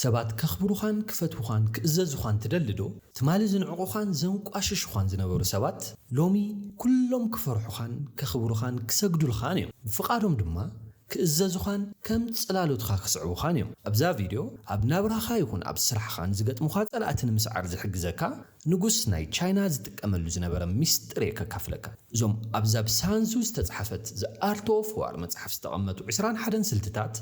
سبات كخبروخان كفتوخان كإزازوخان تدلدو تمالي زنعقوخان زنقاششوخان زنبرو سبات لومي كلهم كفرحوخان كخبروخان كسجدولخان يوم بفقادهم دما كإزازوخان كم تصلالو تخا كسعوخان يوم أبزا فيديو أبنا براخا يكون أب سرحخان زقت مخاط ألأتن مسعر زحق زكا نقص ناي تشاينا زدك أملو زنبرا ميستريكا كافلكا زوم أبزا بسانزوز تتحفت ز آرت أوف وار متحف استقمتو 21 سلتتات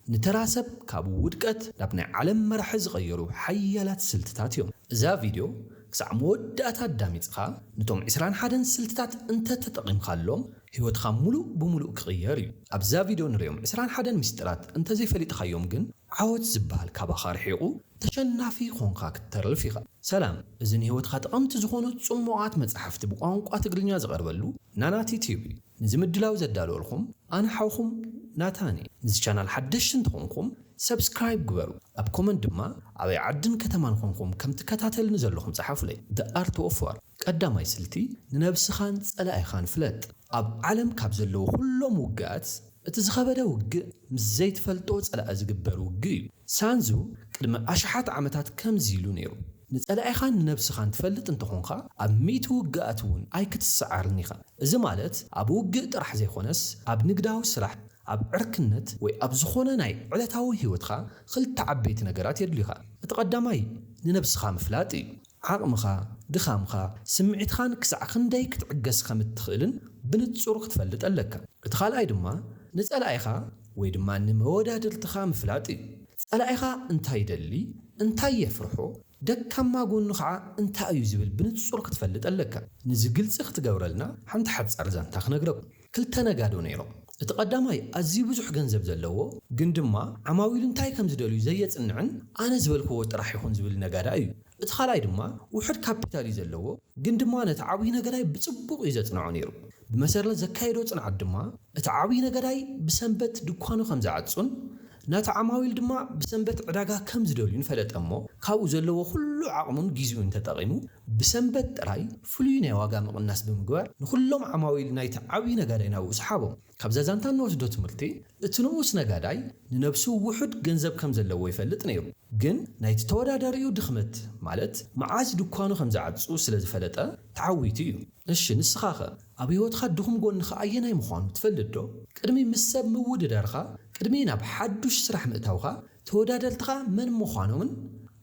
نتراسب كابو ودقت لابن علم مرحز غيرو حيالات سلتتات يوم زا فيديو كسع مودات داميتخا نتوم 21 سلتتات انت تتقيم خالهم هيوت خامولو بمولو كغيري ابزا فيديو نريوم 21 مسترات انت زي فليت خيوم جن عاود زبال كابا خارحيقو تشنافي خونقا كترلفيخا سلام ازن هيوت خاطقمت زخونو صموعات مصحفت بقانقا تግርኛ زغربلو ناناتي تيبي نزمدلاو زدالو لكم انا حوخم ناتاني نزي channel حدشن تخونكم سبسكرايب قبرو اب كومنت دما ابي عدن كتمان خونكم كم تكتاتل نزلوكم صحافو لي The Art of War قداماي سلتي ننبسخان صلاي خان فلت اب عالم كاب زلو كلهم وقات اتزخبده وق مزيت فلطو صلا ازغبر وق سانزو قدم اشحات عمتات كم زيلو نيرو نصلاي خان ننبسخان تفلط انتخونخا اب ميت وقاتون اي كتسعرنيخا اذا مالت اب وق طرح زيخونس اب نقداو سراح اب عركنت وي اب زخونه ناي علتاو هيوتخا خلت عبيت نغرات يدليخا تقدماي ننبسخا مفلاطي عقمخا دخامخا سمعتخان كسع خنداي كتعقس خمتخلن بنتصور كتفلط الك اتخالاي دما نصلايخا وي دما نمودادلتخا مفلاطي صلايخا انتاي دلي انتاي يفرحو دكما غون خا انت ايو زبل بنتصور كتفلط الك نزغلص ختغورلنا حمت حد صرزان تخنغرق كلتا نغادو نيرو اتقدماي ازي بزح ገንዘብ ዘለዎ ግን ድማ ዓማዊል እንታይ ከም ዝደልዩ ዘየጽንዕን ኣነ ዝበልክዎ ጥራሕ ይኹን ዝብል ነጋዳ እዩ እቲ ኻላይ ድማ ውሕድ ካፒታል ዘለዎ ግን ድማ ነቲ ዓብይ ነጋዳይ ብጽቡቕ ይዘጽንዖ ነይሩ ብመሰረት ዘካይዶ ጽንዓት ድማ እቲ ዓብይ ነጋዳይ ብሰንበት ድኳኑ ከም ዝዓጽን ናቲ ዓማዊል ድማ ብሰንበት ዕዳጋ ከም ዝደልዩን ፈለጠሞ ካብኡ ዘለዎ ኩሉ ዓቕሙን ግዚኡን ተጠቒሙ ብሰንበት ጥራይ ፍሉይ ናይ ዋጋ መቕናስ ብምግባር ንኹሎም ዓማዊል ናይቲ ዓብይ ነጋዳይ ናብኡ ሰሓቦም ካብዛ ዛንታ ንወስዶ ትምህርቲ እቲ ንኡስ ነጋዳይ ንነብሱ ውሕድ ገንዘብ ከም ዘለዎ ይፈልጥ ነይሩ ግን ናይቲ ተወዳዳሪኡ ድኽመት ማለት መዓዝ ድኳኑ ከም ዝዓጽኡ ስለ ዝፈለጠ ተዓዊቱ እዩ እሺ ንስኻኸ ኣብ ህይወትካ ድኹም ጎንኻ ኣየናይ ምዃኑ ትፈልጥ ዶ ቅድሚ ምስ ሰብ ምውድዳርኻ ቅድሚ ናብ ሓዱሽ ስራሕ ምእታውኻ ተወዳደልትኻ መን ምዃኖምን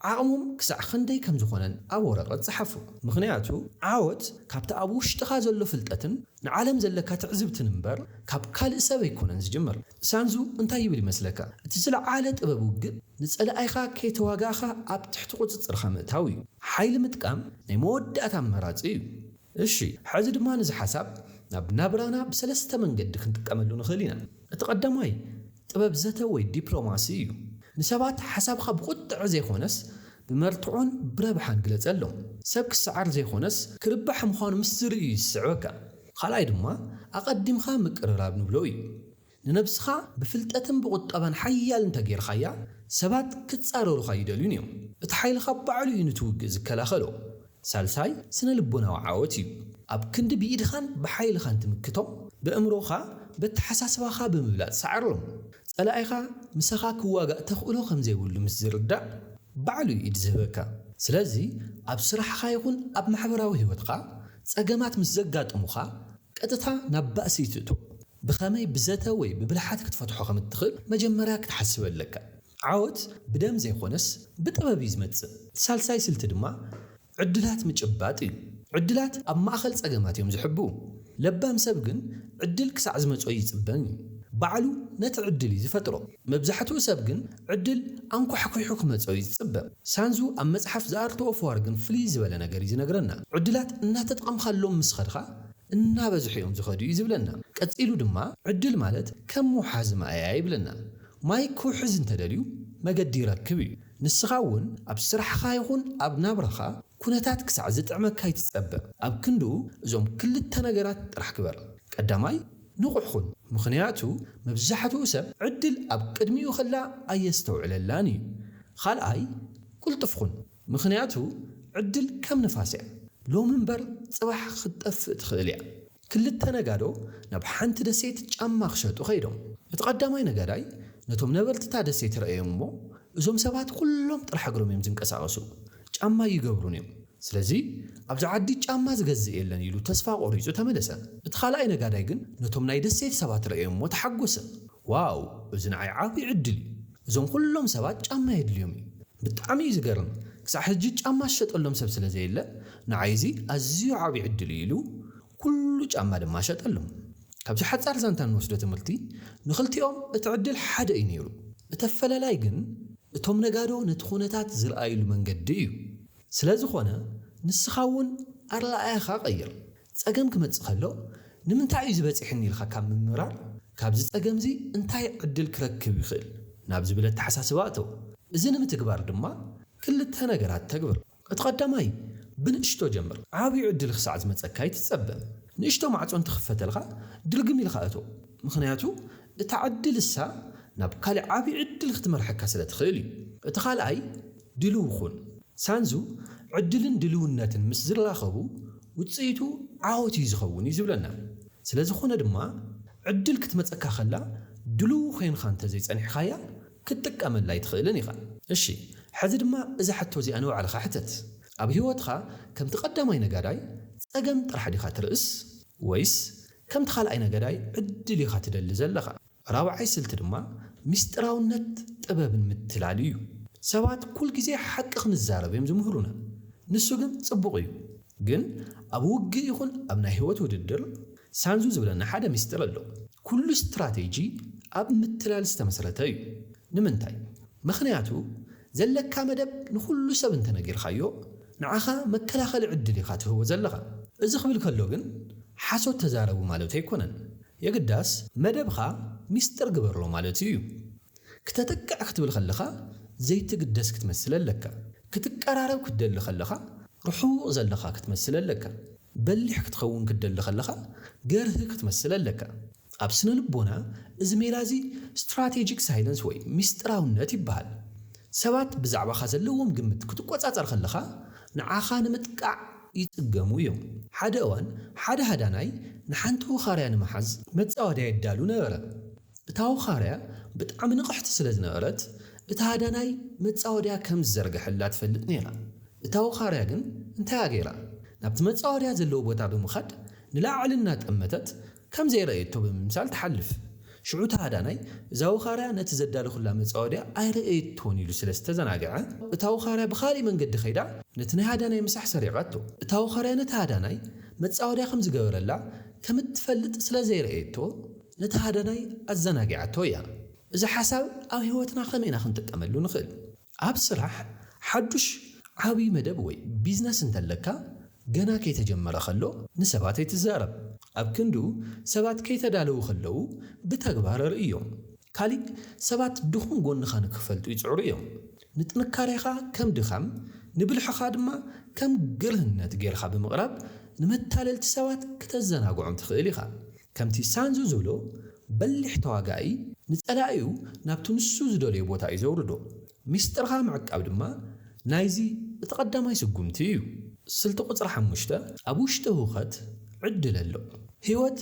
ዓቕሞም ክሳዕ ክንደይ ከም ዝኾነን ኣብ ወረቐት ጽሓፉ ምኽንያቱ ዓወት ካብቲ ኣብ ውሽጥኻ ዘሎ ፍልጠትን ንዓለም ዘለካ ትዕዝብትን እምበር ካብ ካልእ ሰብ ኣይኮነን ዝጅምር ሳንዙ እንታይ ይብል ይመስለካ እቲ ዝለዓለ ጥበብ ውግእ ንጸላኣይኻ ከይተዋጋእኻ ኣብ ትሕቲ ቁፅፅርኻ ምእታው እዩ ሓይሊ ምጥቃም ናይ መወዳእታ ኣመራፂ እዩ እሺ ሕዚ ድማ ነዚ ሓሳብ ናብ ናብራና ብሰለስተ መንገዲ ክንጥቀመሉ ንኽእል ኢና እቲ ቀዳማይ ጥበብ ዘተ ወይ ዲፕሎማሲ እዩ ንሰባት ሓሳብካ ብቁጥዕ ዘይኾነስ ብመርትዖን ብረብሓን ግለጸሎም ሰብ ክሰዓር ዘይኾነስ ክርባሕ ምዃኑ ምስ ዝርኢ ይስዕበካ ካልኣይ ድማ ኣቐዲምካ ምቅርራብ ንብሎ እዩ ንነብስኻ ብፍልጠትን ብቁጠባን ሓያል እንተጌርኻያ ሰባት ክጻረሩኻ ይደልዩን እዮም እቲ ሓይልኻ ባዕሉ እዩ ንትውግእ ዝከላኸሎ ሳልሳይ ስነ ልቦናዊ ዓወት እዩ ኣብ ክንዲ ብኢድኻን ብሓይልኻን ትምክቶም ብእምሮኻ በተሓሳስባኻ ብምብላጥ ሰዓሮም ጸላእኻ ምሳኻ ክዋጋእ ተኽእሎ ከም ዘይብሉ ምስ ዝርዳእ ባዕሉ ኢድ ዝህበካ ስለዚ ኣብ ስራሕኻ ይኹን ኣብ ማሕበራዊ ህይወትካ ጸገማት ምስ ዘጋጥሙኻ ቀጥታ ናብ ባእሲ ትእቱ ብኸመይ ብዘተ ወይ ብብልሓት ክትፈትሖ ከም እትኽእል መጀመርያ ክትሓስብ ኣለካ ዓወት ብደም ዘይኾነስ ብጥበብ እዩ ዝመጽእ ሳልሳይ ስልቲ ድማ ዕድላት ምጭባጥ እዩ ዕድላት ኣብ ማእኸል ጸገማት እዮም ዝሕብኡ ለባም ሰብ ግን ዕድል ክሳዕ ዝመጾ ይጽበን እዩ ባዕሉ ነቲ ዕድል ዝፈጥሮ መብዛሕትኡ ሰብ ግን ዕድል አንኳሕኩሑ ክመጾ ይጽበብ ሳንዙ ኣብ መጽሓፍ The Art of War ግን ፍልይ ዝበለ ነገር ይዝነግረና ዕድላት እናተጠቐምካሎም ምስ ኸድኻ እናበዝሑ እዮም ዝኸዱ እዩ ዝብለና ቀጺሉ ድማ ዕድል ማለት ከም ሙሓዝ ማያ ይብለና ማይ ክውሕዝ እንተደልዩ መገዲ ይረክብ እዩ ንስኻ እውን ኣብ ስራሕኻ ይኹን ኣብ ናብራኻ ኩነታት ክሳዕ ዝጥዕመካ ይትጸበብ ኣብ ክንድኡ እዞም ክልተ ነገራት ጥራሕ ክበር ቀዳማይ ንቑሕኹን ምኽንያቱ መብዛሕትኡ ሰብ ዕድል ኣብ ቅድሚኡ ኸላ ኣየስተውዕለላን እዩ ካልኣይ ቁልጥፍኹን ምኽንያቱ ዕድል ከም ንፋስ እያ ሎም እምበር ጽባሕ ክትጠፍእ ትኽእል እያ ክልተ ነጋዶ ናብ ሓንቲ ደሴት ጫማ ክሸጡ ኸይዶም እቲ ቀዳማይ ነጋዳይ ነቶም ነበልትታ ደሴት ረአዮም እሞ እዞም ሰባት ኩሎም ጥራሕ እግሮም እዮም ዝንቀሳቀሱ ጫማ ይገብሩን እዮም ስለዚ ኣብዛ ዓዲ ጫማ ዝገዝእ የለን ኢሉ ተስፋ ቆሪጹ ተመለሰ እቲ ካልኣይ ነጋዳይ ግን ነቶም ናይ ደሴት ሰባት ረእዮም ተሓጎሰ ዋው እዚ ንዓይ ዓቢ ዕድል እዞም ኩሎም ሰባት ጫማ የድልዮም ብጣዕሚ ዝገርም ክሳብ ሕጂ ጫማ ሸጠሎም ሰብ ስለ ዘየለ ንዓይዚ ኣዝዩ ዓቢ ዕድል ኢሉ ኩሉ ጫማ ድማ ሸጠሎም ካብዚ ሓጻር ዛንታ ንወስዶ ትምህርቲ ንኽልቲኦም እቲ ዕድል ሓደ እዩ ነይሩ እቲ ኣፈላላይ ግን እቶም ነጋዶ ነቲ ኩነታት ዝረኣይሉ መንገዲ እዩ ስለዝኾነ ንስኻ እውን ኣረኣእያኻ ቀይር ፀገም ክመጽእ ከሎ ንምንታይ እዩ ዝበፂሕኒ ኢልካ ካብ ምምራር ካብዚ ፀገምዚ እንታይ ዕድል ክረክብ ይኽእል ናብ ዝብል ኣተሓሳስባ ኣተው እዚ ንምትግባር ድማ ክልተ ነገራት ተግብር እቲ ቀዳማይ ብንእሽቶ ጀምር ዓብዪ ዕድል ክሳዕ ዝመፀካ ይትፀበብ ንእሽቶ ማዕፆ እንትኽፈተልካ ድልግም ኢልካ እቶ ምክንያቱ እታ ዕድል እሳ ናብ ካልእ ዓብዪ ዕድል ክትመርሐካ ስለ ትኽእል እዩ እቲ ካልኣይ ድልው ኩን ሳንዙ ዕድልን ድልውነትን ምስ ዝራኸቡ ውፅኢቱ ዓወት እዩ ዝኸውን እዩ ዝብለና ስለዝኾነ ድማ ዕድል ክትመፀካ ከላ ድልው ኮይንካ እንተዘይፀኒሕካያ ክትጥቀመላ ይትኽእልን ኢኻ እሺ ሕዚ ድማ እዚ ሕቶ እዚኣ ንባዕልኻ ሕተት ኣብ ሂወትካ ከምቲ ቀዳማይ ነጋዳይ ፀገም ጥራሕ ዲኻ ትርእስ ወይስ ከምቲ ካልኣይ ነጋዳይ ዕድል ኢኻ ትደሊ ዘለኻ ራብዓይ ስልቲ ድማ ምስጢራውነት ጥበብን ምትላል እዩ ሰባት ኩል ግዜ ሓቂ ክንዛረብ እዮም ዝምህሩና ንሱ ግን ጽቡቕ እዩ ግን ኣብ ውግእ ይኹን ኣብ ናይ ሂወት ውድድር ሳንዙ ዝብለና ሓደ ምስጢር ኣሎ ኩሉ ስትራቴጂ ኣብ ምትላል ዝተመሰረተ እዩ ንምንታይ ምክንያቱ ዘለካ መደብ ንኩሉ ሰብ እንተነጊርካዮ ንዓኻ መከላኸሊ ዕድል ኢኻ ትህቦ ዘለኻ እዚ ክብል ከሎ ግን ሓሶት ተዛረቡ ማለት ኣይኮነን የግዳስ መደብኻ ምስጢር ግበርሎ ማለት እዩ ክተጠቅዕ ክትብል ከለኻ ዘይትግደስ ክትመስል ኣለካ ክትቀራረብ ክትደሊ ከለኻ ርሑቕ ዘለኻ ክትመስል ኣለካ በሊሕ ክትኸውን ክትደሊ ከለኻ ገርህ ክትመስል ኣለካ ኣብ ስነ ልቦና እዚ ሜላዚ ስትራቴጂክ ሳይለንስ ወይ ምስጢራውነት ይበሃል ሰባት ብዛዕባኻ ዘለዎም ግምት ክትቆጻጸር ከለኻ ንዓኻ ንምጥቃዕ ይጽገሙ እዮም ሓደ እዋን ሓደ ሃዳናይ ንሓንቲ ውኻርያ ንምሓዝ መጻወድያ ይዳሉ ነበረ እታ ውኻርያ ብጣዕሚ ንቕሕቲ ስለ ዝነበረት እታ ሃዳናይ መጻወድያ ከም ዝዘርግሐላ ትፈልጥ ነይራ እታ ውኻርያ ግን እንታይ ገይራ ናብቲ መጻወድያ ዘለዎ ቦታ ብምኻድ ንላዕሊ እናጠመተት ከም ዘይረአየቶ ብምምሳል ትሓልፍ ሽዑ እታ ሃዳናይ እዛ ውኻርያ ነቲ ዘዳለኹላ መጻወድያ ኣይረአየቶን ኢሉ ስለ ዝተዘናግዐ እታ ውኻርያ ብኻሊእ መንገዲ ኸይዳ ነቲ ናይ ሃዳናይ ምሳሕ ሰሪቐቶ እታ ውኻርያ ነቲ ሃዳናይ መጻወድያ ከም ዝገበረላ ከም እትፈልጥ ስለ ዘይረአየቶ ነቲ ሃዳናይ ኣዘናጊዓቶ እያ እዚ ሓሳብ ኣብ ሂወትና ከመይና ክንጥቀመሉ ንኽእል ኣብ ስራሕ ሓዱሽ ዓብዪ መደብ ወይ ቢዝነስ እንተለካ ገና ከይተጀመረ ከሎ ንሰባት ኣይትዛረብ ኣብ ክንዱ ሰባት ከይተዳለዉ ከለዉ ብተግባር ርእዮም ካሊእ ሰባት ድኹም ጎንኻ ንክፈልጡ ይፅዕሩ እዮም ንጥንካሬኻ ከም ድኻም ንብልሕኻ ድማ ከም ግርህነት ጌርኻ ብምቕራብ ንመታለልቲ ሰባት ክተዘናግዖም ትኽእል ኢኻ ከምቲ ሳንዙ ዝብሎ በሊሕ ተዋጋኢ ንጸላእዩ ናብቲ ንሱ ዝደልዮ ቦታ እዩ ዘውርዶ ምስጢርኻ ምዕቃብ ድማ ናይዚ እቲ ቀዳማይ ስጉምቲ እዩ ስልቲ ቁፅሪ 5 ኣብ ውሽጢ ህውኸት ዕድል ኣሎ ሂወት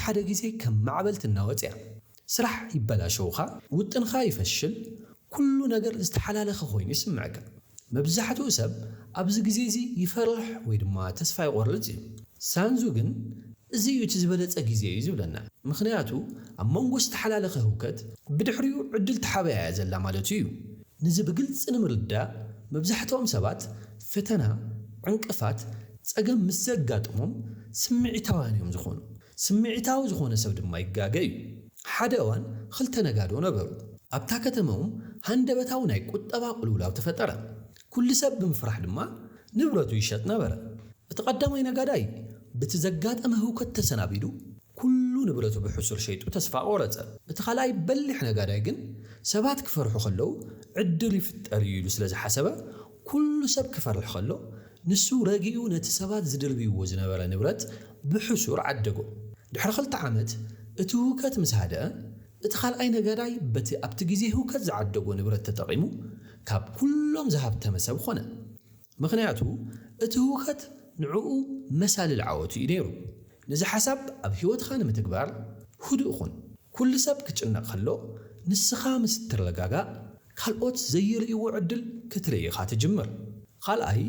ሓደ ግዜ ከም ማዕበልቲ እናወፅያ ስራሕ ይበላሸውኻ ውጥንኻ ይፈሽል ኩሉ ነገር ዝተሓላለኸ ኮይኑ ይስምዐካ መብዛሕትኡ ሰብ ኣብዚ ግዜ እዚ ይፈርሕ ወይ ድማ ተስፋ ይቆርጽ እዩ ሳንዙ ግን እዚ እዩ እቲ ዝበለፀ ግዜ እዩ ዝብለና ምክንያቱ ኣብ መንጎ ዝተሓላለኸ ህውከት ብድሕሪኡ ዕድል ተሓበያ እያ ዘላ ማለት እዩ ንዚ ብግልፂ ንምርዳእ መብዛሕትኦም ሰባት ፈተና ዕንቅፋት ፀገም ምስ ዘጋጥሞም ስምዒታውያን እዮም ዝኾኑ ስምዒታዊ ዝኾነ ሰብ ድማ ይጋገዩ ሓደ እዋን ክልተ ነጋዶ ነበሩ ኣብታ ከተማኦም ሃንደበታዊ ናይ ቁጠባ ቁልውላው ተፈጠረ ኩሉ ሰብ ብምፍራሕ ድማ ንብረቱ ይሸጥ ነበረ እቲ ቀዳማይ ነጋዳይ በቲ ዘጋጠመ ህውከት ተሰናቢዱ ኩሉ ንብረቱ ብሕሱር ሸይጡ ተስፋ ቆረፀ እቲ ካልኣይ በሊሕ ነጋዳይ ግን ሰባት ክፈርሑ ከለዉ ዕድል ይፍጠር እዩ ኢሉ ስለ ዝሓሰበ ኩሉ ሰብ ክፈርሕ ከሎ ንሱ ረጊኡ ነቲ ሰባት ዝድርብይዎ ዝነበረ ንብረት ብሕሱር ዓደጎ ድሕሪ 2 ዓመት እቲ ህውከት ምስ ሃደአ እቲ ካልኣይ ነጋዳይ በቲ ኣብቲ ግዜ ህውከት ዝዓደጎ ንብረት ተጠቒሙ ካብ ኩሎም ዝሃብተመ ሰብ ኾነ ምክንያቱ እቲ ህውከት ንዕኡ መሳልል ዓወቱ እዩ ነይሩ ነዚ ሓሳብ ኣብ ሂወትካ ንምትግባር ህዱእ ኹን ኩሉ ሰብ ክጭነቕ ከሎ ንስኻ ምስ ትረጋጋእ ካልኦት ዘይርእይዎ ዕድል ክትርእይኻ ትጅምር ካልኣይ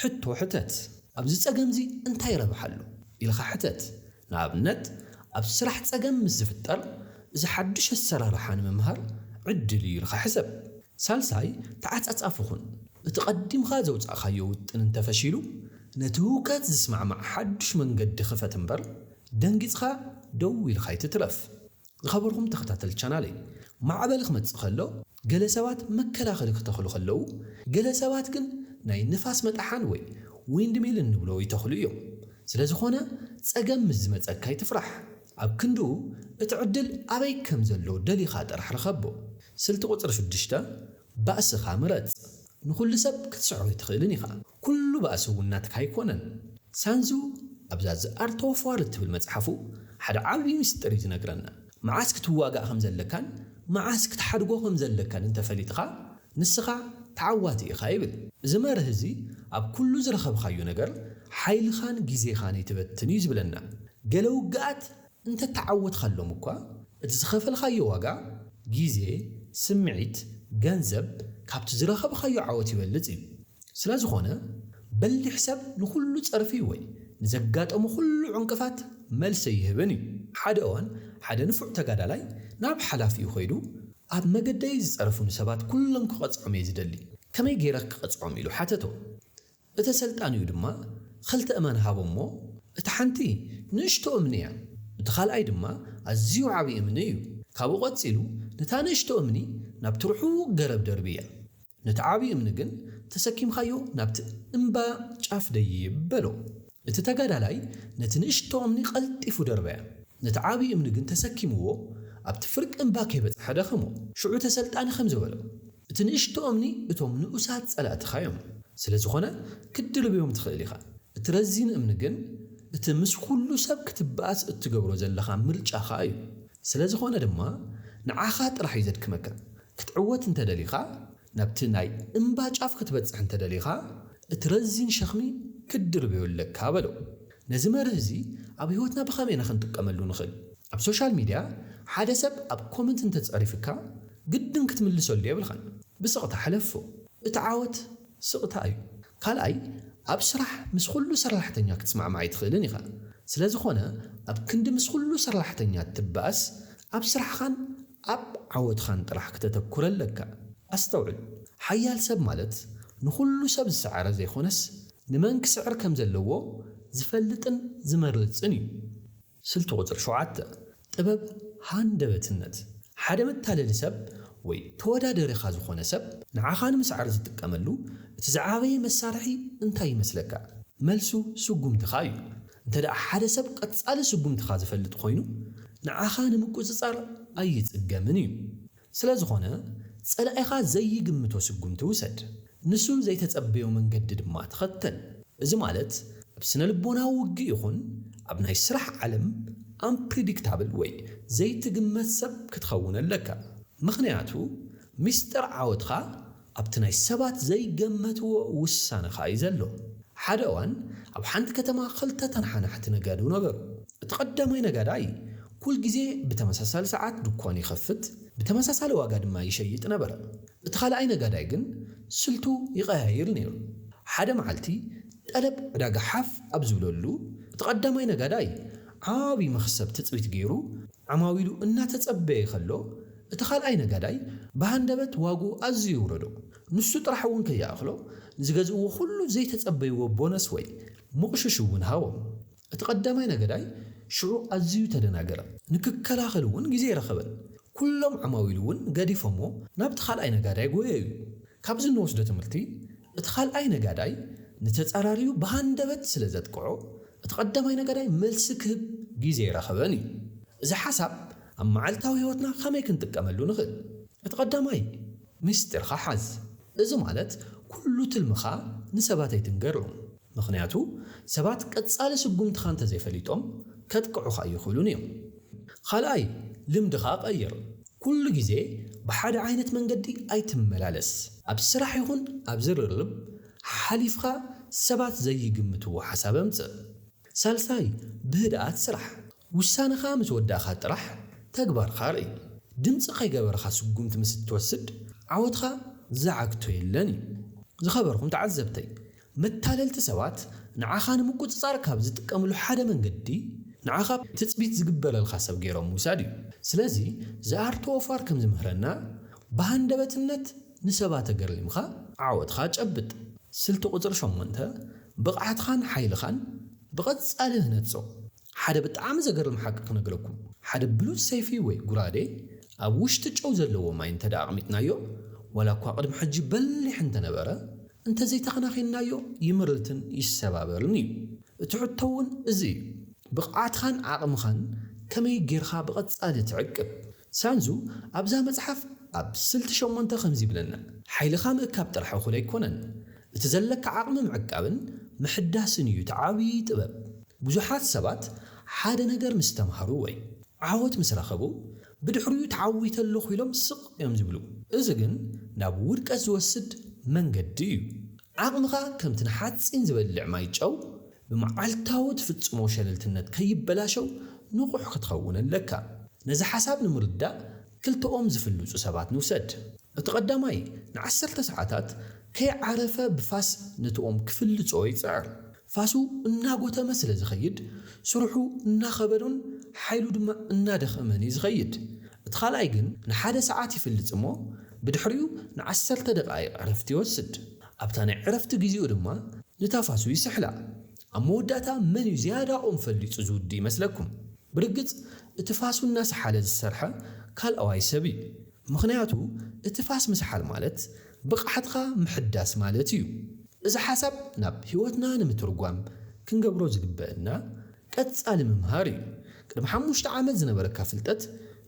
ሕቶ ሕተት ኣብዚ ፀገምዚ እንታይ ረብሓሉ ኢልኻ ሕተት ንኣብነት ኣብ ስራሕ ፀገም ምስ ዝፍጠር እዚ ሓድሽ ኣሰራርሓ ንምምሃር ዕድል እዩ ኢልካ ሕሰብ ሳልሳይ ተዓፃፃፍ ይኹን እቲ ቀዲምካ ዘውፃእካዮ ውጥን እንተፈሺሉ ነቲ ህውከት ዝስማዕማዕ ሓድሽ መንገዲ ክፈት እምበር ደንጊፅካ ደው ኢልካ ይትትረፍ ዝኸበርኩም ተኸታተል ቻናለይ ማዕበል ክመፅእ ከሎ ገለ ሰባት መከላኸሊ ክተኽሉ ከለዉ ገለ ሰባት ግን ናይ ንፋስ መጣሓን ወይ ዊንድ ሚል እንብሎ ይተኽሉ እዮም ስለዝኾነ ፀገም ምስ ዝመፀካ ይትፍራሕ ኣብ ክንድኡ እቲ ዕድል ኣበይ ከም ዘሎ ደሊኻ ጥራሕ ረኸቦ ስልቲ ቁፅሪ 6 ባእስኻ ምረፅ ንኩሉ ሰብ ክትስዕሮ ይትኽእልን ኢኻ ኩሉ ባእሲ እውን ናትካ ኣይኮነን ሳንዙ ኣብዛ ዝኣርቶ ፏር እትብል መፅሓፉ ሓደ ዓብዪ ምስጢር እዩ ዝነግረና መዓስ ክትዋጋእ ከም ዘለካን መዓስ ክትሓድጎ ከም ዘለካን እንተፈሊጥኻ ንስኻ ተዓዋቲ ኢኻ ይብል እዚ መርህ እዚ ኣብ ኩሉ ዝረኸብካዮ ነገር ሓይልኻን ግዜኻን ይትበትን እዩ ዝብለና ገለ ውግኣት እንተተዓወትካሎም እኳ እቲ ዝኸፈልካዮ ዋጋ ግዜ ስምዒት ገንዘብ ካብቲ ዝረኸብካዮ ዓወት ይበልፅ እዩ ስለዝኾነ በሊሕ ሰብ ንኩሉ ፀርፊ ወይ ንዘጋጠሙ ኩሉ ዕንቅፋት መልሲ ይህብን እዩ ሓደ እዋን ሓደ ንፉዕ ተጋዳላይ ናብ ሓላፊኡ ኸይዱ ኣብ መገደይ ዝፀረፉን ሰባት ኩሎም ክቐፅዖም እየ ዝደሊ ከመይ ገይረ ክቐፅዖም ኢሉ ሓተቶ እቲ ሰልጣንዩ ድማ ክልተ እመን ሃቦ እሞ እቲ ሓንቲ ንእሽቶ እምኒ እያ እቲ ካልኣይ ድማ ኣዝዩ ዓብዪ እምኒ እዩ ካብኡ ቐፂሉ ነታ ንእሽቶ እምኒ ናብቲ ርሑቕ ገረብ ደርቢ እያ ነቲ ዓብዪ እምኒ ግን ተሰኪምካዮ ናብቲ እምባ ጫፍ ደይብ በሎ እቲ ተጋዳላይ ነቲ ንእሽቶ እምኒ ቀልጢፉ ደርበያ ነቲ ዓብዪ እምኒ ግን ተሰኪምዎ ኣብቲ ፍርቂ እምባ ከይበፅሐ ደኸሞ ሽዑ ተሰልጣኒ ከም ዝበሎ እቲ ንእሽቶ እምኒ እቶም ንኡሳት ፀላእትኻ እዮም ስለዝኾነ ክድርብዮም ትኽእል ኢኻ እቲ ረዚን እምኒ ግን እቲ ምስ ኩሉ ሰብ ክትበኣስ እትገብሮ ዘለኻ ምርጫኻ እዩ ስለዝኾነ ድማ ንዓኻ ጥራሕ እዩ ዘድክመካ ክትዕወት እንተደሊኻ ናብቲ ናይ እምባ ጫፍ ክትበፅሕ እንተደሊኻ እቲ ረዚን ሸኽሚ ክድርብዮ ኣለካ በሎ ነዚ መርህ እዚ ኣብ ህይወትና ብኸመይና ክንጥቀመሉ ንኽእል ኣብ ሶሻል ሚድያ ሓደ ሰብ ኣብ ኮመንት እንተፀሪፍካ ግድን ክትምልሰሉ የብልኻን ብስቕታ ሓለፎ እቲ ዓወት ስቕታ እዩ ካልኣይ ኣብ ስራሕ ምስ ኩሉ ሰራሕተኛ ክትስማዕማዕ ይትኽእልን ኢኻ ስለዝኾነ ኣብ ክንዲ ምስ ኩሉ ሰራሕተኛ እትበኣስ ኣብ ስራሕኻን ኣብ ዓወትኻን ጥራሕ ክተተኩር ኣለካ ኣስተውዕል ሓያል ሰብ ማለት ንኩሉ ሰብ ዝሰዓረ ዘይኮነስ ንመን ክስዕር ከም ዘለዎ ዝፈልጥን ዝመርፅን እዩ ስልቲ ቁፅሪ 7 ጥበብ ሃንደበትነት ሓደ መታለሊ ሰብ ወይ ተወዳደሪኻ ዝኾነ ሰብ ንዓኻ ንምስዓር ዝጥቀመሉ እቲ ዝዓበየ መሳርሒ እንታይ ይመስለካ መልሱ ስጉምትኻ እዩ እንተደኣ ሓደ ሰብ ቀፃሊ ስጉምትኻ ዝፈልጥ ኮይኑ ንዓኻ ንምቁፅፃር ኣይፅገምን እዩ ስለዝኾነ ፀላኢኻ ዘይግምቶ ስጉምቲ ውሰድ ንሱ ዘይተፀበዮ መንገዲ ድማ ትኸተል እዚ ማለት ኣብ ስነ ልቦናዊ ውግእ ይኹን ኣብ ናይ ስራሕ ዓለም አንፕሪዲክታብል ወይ ዘይትግመት ሰብ ክትኸውን ኣለካ ምኽንያቱ ሚስጥር ዓወትኻ ኣብቲ ናይ ሰባት ዘይገመትዎ ውሳነኻ እዩ ዘሎ ሓደ እዋን ኣብ ሓንቲ ከተማ ክልተ ተንሓናሕቲ ነጋዱ ነበሩ እቲ ቀዳማይ ነጋዳይ ኩል ግዜ ብተመሳሳሊ ሰዓት ድኳን ይኸፍት ብተመሳሳሊ ዋጋ ድማ ይሸይጥ ነበረ እቲ ካልኣይ ነጋዳይ ግን ስልቱ ይቀያይር ነይሩ ሓደ መዓልቲ ጠለብ ዕዳጋ ሓፍ ኣብ ዝብለሉ እቲ ቀዳማይ ነጋዳይ ዓብዪ መኽሰብ ትፅቢት ገይሩ ዓማዊሉ እናተፀበየ ከሎ እቲ ካልኣይ ነጋዳይ ብሃንደበት ዋጉ ኣዝዩ ይውረዶ ንሱ ጥራሕ እውን ከይኣኽሎ ንዝገዝእዎ ኩሉ ዘይተፀበይዎ ቦነስ ወይ ሙቕሽሽ እውን ሃቦም እቲ ቀዳማይ ነጋዳይ ሽዑ ኣዝዩ ተደናገረ ንክከላኸል እውን ግዜ ይረኸበን ኩሎም ዓማዊሉ እውን ገዲፎሞ ናብቲ ካልኣይ ነጋዳይ ጎየዩ ካብዚ እንወስዶ ትምህርቲ እቲ ካልኣይ ነጋዳይ ንተፃራሪዩ ብሃንደበት ስለ ዘጥቅዖ እቲ ቀዳማይ ነጋዳይ መልሲ ክህብ ግዜ ይረኸበን እዩ እዚ ሓሳብ ኣብ መዓልታዊ ህይወትና ከመይ ክንጥቀመሉ ንኽእል እቲ ቀዳማይ ምስጢርካ ሓዝ እዚ ማለት ኩሉ ትልምኻ ንሰባት ኣይትንገርሎም ምኽንያቱ ሰባት ቀፃሊ ስጉምትኻ እንተዘይፈሊጦም ከጥቅዑኻ ይኽእሉን እዮም ካልኣይ ልምድኻ ቀይር ኩሉ ግዜ ብሓደ ዓይነት መንገዲ ኣይትመላለስ ኣብ ስራሕ ይኹን ኣብ ዝርርብ ሓሊፍካ ሰባት ዘይግምትዎ ሓሳብ ኣምፅእ ሳልሳይ ብህድኣት ስራሕ ውሳነኻ ምስ ወዳእኻ ጥራሕ ተግባርካ ርኢ ድምፂ ከይገበርካ ስጉምቲ ምስ እትወስድ عودخا زعقتو يلني زخبركم تعذبتي متاللت سوات نعاخا نمقصصار كاب زጥቀملو حدا منقدي نعاخا تثبيت زقبل الخاصب غيرهم موسادي سلازي زارتو فار كم زمهرنا بهندبتنت نسبات غرلمخا عودخا ጨብጥ ስልቱ ቁጥር 8 ብቕዓትኻን ሓይልኻን ብቐጻልህ ነጽኦ ሓደ ብጣዕሚ ዘገርም ሓቂ ክነግረኩም ሓደ ብሉጽ ሰይፊ ወይ ጉራዴ ኣብ ውሽጢ ጨው ዘለዎ ማይ እንተዳቕሚጥናዮ ወላ እኳ ቅድሚ ሕጂ በሊሕ እንተነበረ እንተዘይተኸናኺናዮ ይምርትን ይሰባበርን እዩ እቲ ሕቶውን እዚ ብቕዓትኻን ዓቕምኻን ከመይ ጌርኻ ብቐጻሊ ትዕቅብ ሳንዙ ኣብዛ መጽሓፍ ኣብ ስልቲ 8 ከምዚ ይብለና ሓይልኻ ምእካብ ጥራሕ እኹል ኣይኮነን እቲ ዘለካ ዓቕሚ ምዕቃብን ምሕዳስን እዩ ተዓቢ ጥበብ ብዙሓት ሰባት ሓደ ነገር ምስ ተምሃሩ ወይ ዓወት ምስ ረኸቡ ብድሕሪኡ ተዓዊተ ኣለኹ ኢሎም ስቕ እዮም ዝብሉ እዚ ግን ናብ ውድቀት ዝወስድ መንገዲ እዩ ዓቕምኻ ከምቲ ንሓፂን ዝበልዕ ማይ ጨው ብመዓልታዊ ትፍጽሞ ሸለልትነት ከይበላሸው ንቑሕ ክትኸውን ኣለካ ነዚ ሓሳብ ንምርዳእ ክልተኦም ዝፍልጹ ሰባት ንውሰድ እቲ ቀዳማይ ን10 ሰዓታት ከይዓረፈ ብፋስ ነትኦም ክፍልጾ ይጽዕር ፋሱ እናጎተመ ስለ ዝኸይድ ስርሑ እናኸበዶን ሓይሉ ድማ እናደኸመን ዝኸይድ እቲ ካልኣይ ግን ንሓደ ሰዓት ይፍልጽ እሞ ብድሕሪኡ ን10 ደቓይቕ ዕረፍቲ ይወስድ ኣብታ ናይ ዕረፍቲ ጊዜኡ ድማ ንታፋሱ ይስሕላ ኣብ መወዳእታ መን እዩ ዝያዳ ኦም ፈሊጹ ዝውዲ ይመስለኩም ብርግጽ እቲ ፋሱ እናሰሓለ ዝሰርሐ ካልኣዋይ ሰብ እዩ ምኽንያቱ እቲ ፋስ ምስሓል ማለት ብቕዓትኻ ምሕዳስ ማለት እዩ እዚ ሓሳብ ናብ ህይወትና ንምትርጓም ክንገብሮ ዝግበአና ቀጻሊ ምምሃር እዩ ቅድሚ 5 ዓመት ዝነበረካ ፍልጠት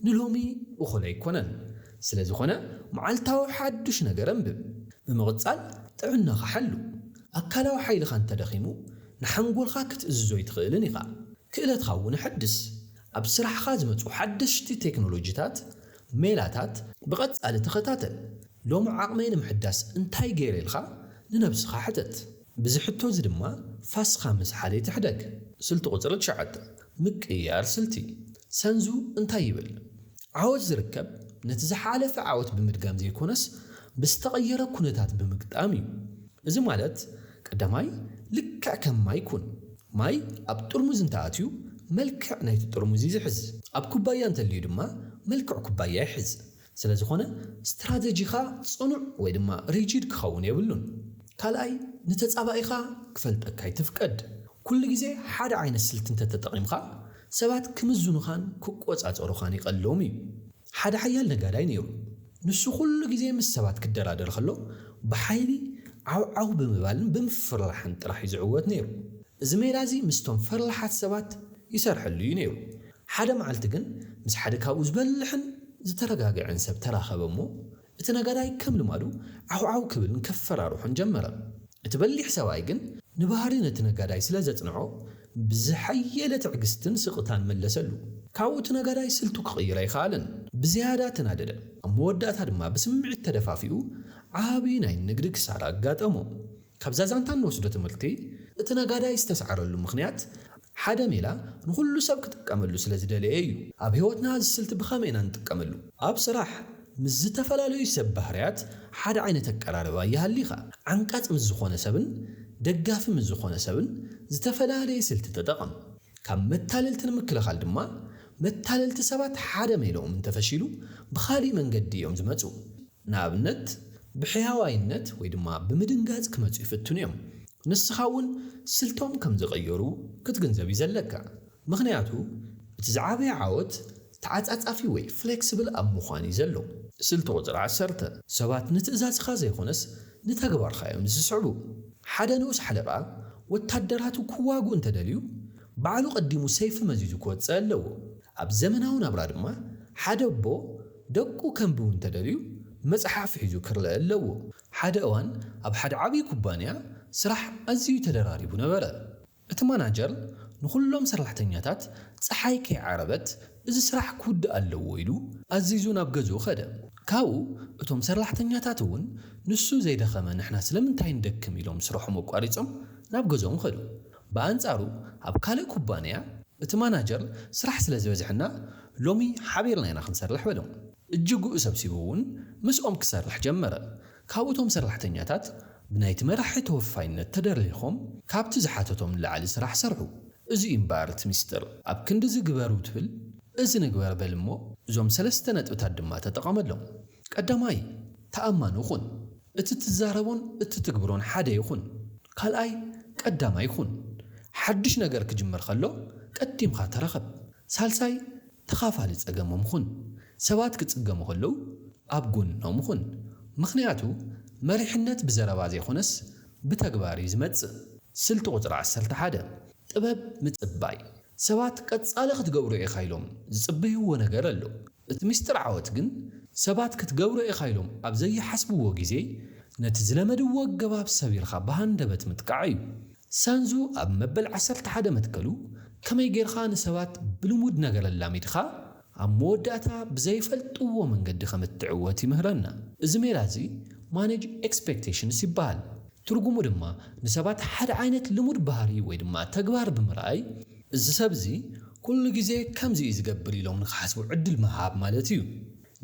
ንሎሚ እኹል ኣይኮነን ስለ ዝኾነ መዓልታዊ ሓድሽ ነገር እንብብ ብምቕጻል ጥዕናኻ ሓሉ ኣካላዊ ሓይልኻ እንተደኺሙ ንሓንጎልኻ ክትእዝዞ ይትኽእልን ኢኻ ክእለትኻ እውን ሕድስ ኣብ ስራሕኻ ዝመፁ ሓደሽቲ ቴክኖሎጂታት ሜላታት ብቐጻሊ ተኸታተል ሎሚ ዓቕመይ ንምሕዳስ እንታይ ገይረ ኢልኻ ንነብስኻ ሕተት ብዝሕቶ እዚ ድማ ፋስኻ ምስሓለ ይትሕደግ ስልቲ ቁፅሪ 9 ምቅያር ስልቲ ሰንዙ እንታይ ይብል ዓወት ዝርከብ ነቲ ዝሓለፈ ዓወት ብምድጋም ዘይኮነስ ብዝተቐየረ ኩነታት ብምግጣም እዩ እዚ ማለት ቀዳማይ ልክዕ ከም ማይ ኩን ማይ ኣብ ጥርሙዝ እንተኣትዩ መልክዕ ናይቲ ጥርሙዝ ይዝሕዝ ኣብ ኩባያ እንተልዩ ድማ መልክዕ ኩባያ ይሕዝ ስለ ዝኾነ ስትራቴጂኻ ጽኑዕ ወይ ድማ ሪጂድ ክኸውን የብሉን ካልኣይ ንተጻባኢኻ ክፈልጠካ ይትፍቀድ ኩሉ ግዜ ሓደ ዓይነት ስልቲ እንተተጠቒምካ ሰባት ክምዝኑኻን ክቆጻጸሩኻን ይቐልዎም እዩ ሓደ ሓያል ነጋዳይ ነይሩ ንሱ ኩሉ ግዜ ምስ ሰባት ክደራደር ከሎ ብሓይሊ ዓውዓው ብምባልን ብምፍርራሕን ጥራሕ ይዝዕወት ነይሩ እዚ ሜላ እዚ ምስቶም ፈርላሓት ሰባት ይሰርሐሉ እዩ ነይሩ ሓደ መዓልቲ ግን ምስ ሓደ ካብኡ ዝበልሕን ዝተረጋግዐን ሰብ ተራኸበ እሞ እቲ ነጋዳይ ከም ልማዱ ዓውዓው ክብልን ከፈራርሑን ጀመረ እቲ በሊሕ ሰብኣይ ግን ንባህሪ ነቲ ነጋዳይ ስለ ዘጽንዖ ብዝሓየለ ትዕግስትን ስቕታን መለሰሉ ካብኡ እቲ ነጋዳይ ስልቱ ክቕይር ኣይከኣለን ብዝያዳ ተናደደ ኣብ መወዳእታ ድማ ብስምዒት ተደፋፊኡ ዓብዪ ናይ ንግዲ ክሳራ ኣጋጠሞ ካብዛ ዛንታ ንወስዶ ትምህርቲ እቲ ነጋዳይ ዝተሰዓረሉ ምኽንያት ሓደ ሜላ ንኹሉ ሰብ ክጥቀመሉ ስለ ዝደለየ እዩ ኣብ ህይወትና ዝስልቲ ብኸመይ ኢና ንጥቀመሉ ኣብ ስራሕ ምስ ዝተፈላለዩ ሰብ ባህርያት ሓደ ዓይነት ኣቀራርባ ይሃሊኻ ዓንቃጽ ምስ ዝኾነ ሰብን ደጋፊ ምስ ዝኾነ ሰብን ዝተፈላለየ ስልቲ ተጠቐም ካብ መታለልቲ ንምክልኻል ድማ መታለልቲ ሰባት ሓደ ሜሎኦም እንተፈሺሉ ብኻሊእ መንገዲ እዮም ዝመፁ ንኣብነት ብሕያዋይነት ወይ ድማ ብምድንጋጽ ክመፁ ይፍትኑ እዮም ንስኻ እውን ስልቶም ከም ዝቐየሩ ክትግንዘብ ዘለካ ምኽንያቱ እቲ ዝዓበየ ዓወት ተዓጻጻፊ ወይ ፍሌክሲብል ኣብ ምዃን እዩ ዘሎ ስልቲ ቁፅሪ 10 ሰባት ንትእዛዝኻ ዘይኮነስ ንተግባርካ እዮም ዝስዕቡ ሓደ ንኡስ ሓለቓ ወታደራቱ ክዋግኡ እንተደልዩ ባዕሉ ቀዲሙ ሰይፊ መዚዙ ክወፅእ ኣለዎ ኣብ ዘመናዊ ናብራ ድማ ሓደ ኣቦ ደቁ ከንብቡ እንተደልዩ መጽሓፍ ሒዙ ክርለአ ኣለዎ ሓደ እዋን ኣብ ሓደ ዓብዪ ኩባንያ ስራሕ ኣዝዩ ተደራሪቡ ነበረ እቲ ማናጀር ንኹሎም ሰራሕተኛታት ፀሓይ ከይዓረበት እዚ ስራሕ ክውድእ ኣለዎ ኢሉ ኣዚዙ ናብ ገዝኡ ኸደ ካብኡ እቶም ሰራሕተኛታት እውን ንሱ ዘይደኸመ ንሕና ስለምንታይ እንደክም ኢሎም ስርሖም ኣቋሪፆም ናብ ገዝኦም ኸዱ ብኣንጻሩ ኣብ ካልእ ኩባንያ እቲ ማናጀር ስራሕ ስለ ዝበዝሕና ሎሚ ሓቢርና ኢና ክንሰርሕ በሎም እጅጉ ሰብሲቡውን ምስኦም ክሰርሕ ጀመረ ካብቶም ሰራሕተኛታት ብናይቲ መራሒ ተወፋይነት ተደሪኾም ካብቲ ዝሓተቶም ንላዕሊ ስራሕ ሰርሑ እዚ እምባርቲ ሚስጥር ኣብ ክንዲ ዝግበሩ ትብል እዚ ንግበር በልሞ እዞም ሰለስተ ነጥብታት ድማ ተጠቐመሎም ቀዳማይ ተኣማኑኹን እቲ ትዛረቦን እቲ ትግብሮን ሓደ ይኹን ካልኣይ ቀዳማይ ይኹን ሓድሽ ነገር ክጅመር ከሎ ቀዲምካ ተረኸብ ሳልሳይ ተኻፋሊ ፀገሞምኹን ሰባት ክጽገሙ ከለው ኣብ ጎኖምኹን ምኽንያቱ መሪሕነት ብዘረባ ዘይኾነስ ብተግባር ዝመጽእ ስልቲ ቁጥሪ 11 ጥበብ ምጽባይ ሰባት ቀጻለ ክትገብሩ ኢኻ ኢሎም ዝጽበይዎ ነገር ኣሎ እቲ ምስጢር ዓወት ግን ሰባት ክትገብሩ ኢኻ ኢሎም ኣብ ዘይሓስብዎ ግዜ ነቲ ዝለመድዎ ገባብ ሰቢርካ ብሃንደበት ምጥቃዕ እዩ ሳንዙ ኣብ መበል 11 መትከሉ ከመይ ጌርካ ንሰባት ብልሙድ ነገር ኣላሚድካ ኣብ መወዳእታ ብዘይፈልጥዎ መንገዲ ከምትዕወት ይምህረና እዚ ሜላ እዚ ማኔጅ ኤክስፔክቴሽንስ ይበሃል ትርጉሙ ድማ ንሰባት ሓደ ዓይነት ልሙድ ባህሪ ወይ ድማ ተግባር ብምርኣይ እዚ ሰብ እዚ ኩሉ ግዜ ከምዚ ዝገብር ኢሎም ንክሓስቡ ዕድል መሃብ ማለት እዩ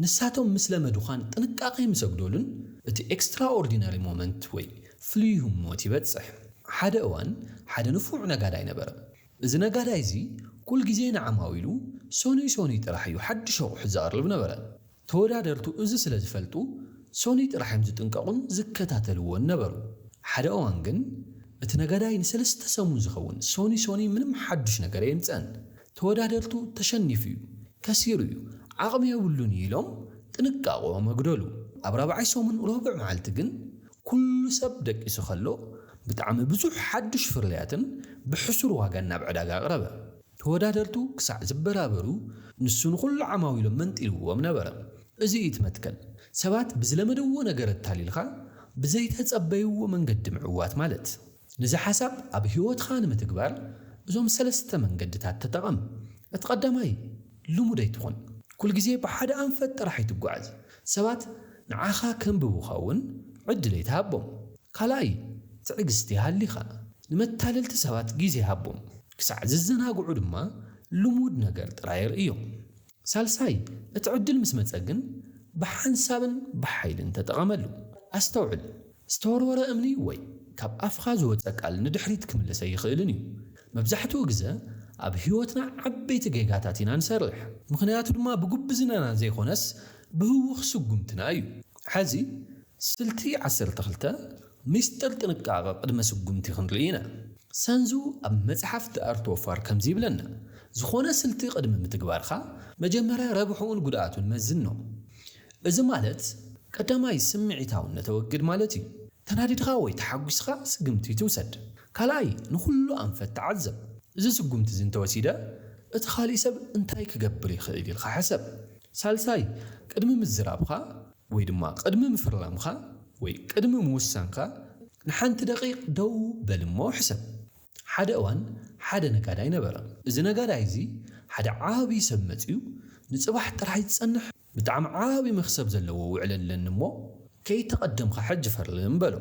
ንሳቶም ምስ ለመዱኻን ጥንቃቄ ምሰግዶሉን እቲ ኤክስትራኦርዲናሪ ሞመንት ወይ ፍሉይ ህሞት ይበጽሕ ሓደ እዋን ሓደ ንፉዕ ነጋዳይ ነበረ እዚ ነጋዳይ እዚ ኩል ግዜ ንዓማዊሉ ሶኒ ጥራሕ እዩ ሓድሽ ኣቑሑ ዘቕርብ ነበረ ተወዳደርቱ እዚ ስለ ዝፈልጡ ሶኒ ጥራሕም ዝጥንቀቁን ዝከታተልዎን ነበሩ ሓደ እዋን ግን እቲ ነጋዳይ ንሰለስተ ሰሙን ዝኸውን ሶኒ ምንም ሓድሽ ነገር የምፀን ተወዳደርቱ ተሸኒፉ እዩ ከሲሩ እዩ ዓቕሚ የብሉን ኢሎም ጥንቃቆም መግደሉ ኣብ ራብዓይ ሰሙን ረቡዕ መዓልቲ ግን ኩሉ ሰብ ደቂሱ ከሎ ብጣዕሚ ብዙሕ ሓድሽ ፍርያትን ብሕሱር ዋጋ ናብ ዕዳጋ ቀረበ ተወዳደርቱ ክሳዕ ዝበራበሩ ንሱ ንኹሉ ዓማዊሎም መንጢልዎም ነበረ እዚ ይትመትከል ሰባት ብዝለመድዎ ነገር እታሊልካ ብዘይተጸበይዎ መንገዲ ምዕዋት ማለት ንዚ ሓሳብ ኣብ ህይወትካ ንምትግባር እዞም ሰለስተ መንገድታት ተጠቐም እቲ ቀዳማይ ልሙደይ ትኹን ኩል ግዜ ብሓደ ኣንፈት ጥራሕ ይትጓዓዝ ሰባት ንዓኻ ከንብቡኻውን ዕድል ይትሃቦም ካልኣይ ትዕግስቲ ሃሊኻ ንመታለልቲ ሰባት ግዜ ሃቦም ክሳዕ ዝዘናግዑ ድማ ልሙድ ነገር ጥራይ እዮም ሳልሳይ እቲ ዕድል ምስ መጸ ግን ብሓንሳብን ብሓይልን ተጠቐመሉ ኣስተውዕል ዝተወርወረ እምኒ ወይ ካብ ኣፍኻ ዝወፀ ቃል ንድሕሪት ክምለሰ ይኽእልን እዩ መብዛሕትኡ ግዜ ኣብ ህይወትና ዓበይቲ ጌጋታት ኢና ንሰርሕ ምክንያቱ ድማ ብጉብዝናና ዘይኮነስ ብህውኽ ስጉምትና እዩ ሕዚ ስልቲ 12 ሚስጥር ጥንቃቐ ቅድመ ስጉምቲ ክንርኢ ኢና ሳንዙ ኣብ መጽሓፍ ተኣርቶ ፋር ከምዚ ይብለና ዝኾነ ስልቲ ቅድሚ ምትግባርካ መጀመርያ ረብሑን ጉድኣቱን መዝኖ እዚ ማለት ቀዳማይ ስምዒታውነት ተወግድ ማለት እዩ ተናዲድኻ ወይ ተሓጒስኻ ስግምቲ ትውሰድ ካልኣይ ንኹሉ ኣንፈት ተዓዘብ እዚ ስጉምቲ እዚ እንተወሲደ እቲ ካልእ ሰብ እንታይ ክገብር ይኽእል ኢልካ ሓሰብ ሳልሳይ ቅድሚ ምዝራብካ ወይ ድማ ቅድሚ ምፍራምካ ወይ ቅድሚ ምውሳንካ ንሓንቲ ደቂቕ ደው በልሞ ሕሰብ ሓደ እዋን ሓደ ነጋዳይ ነበረ እዚ ነጋዳይ እዚ ሓደ ዓብይ ሰብ መፅዩ ንጽባሕ ጥራሕ ይጸንሕ ብጣዕሚ ዓብይ መክሰብ ዘለዎ ውዕለለን እሞ ከይተቐደምካ ሕጅ ፈርልም በሎ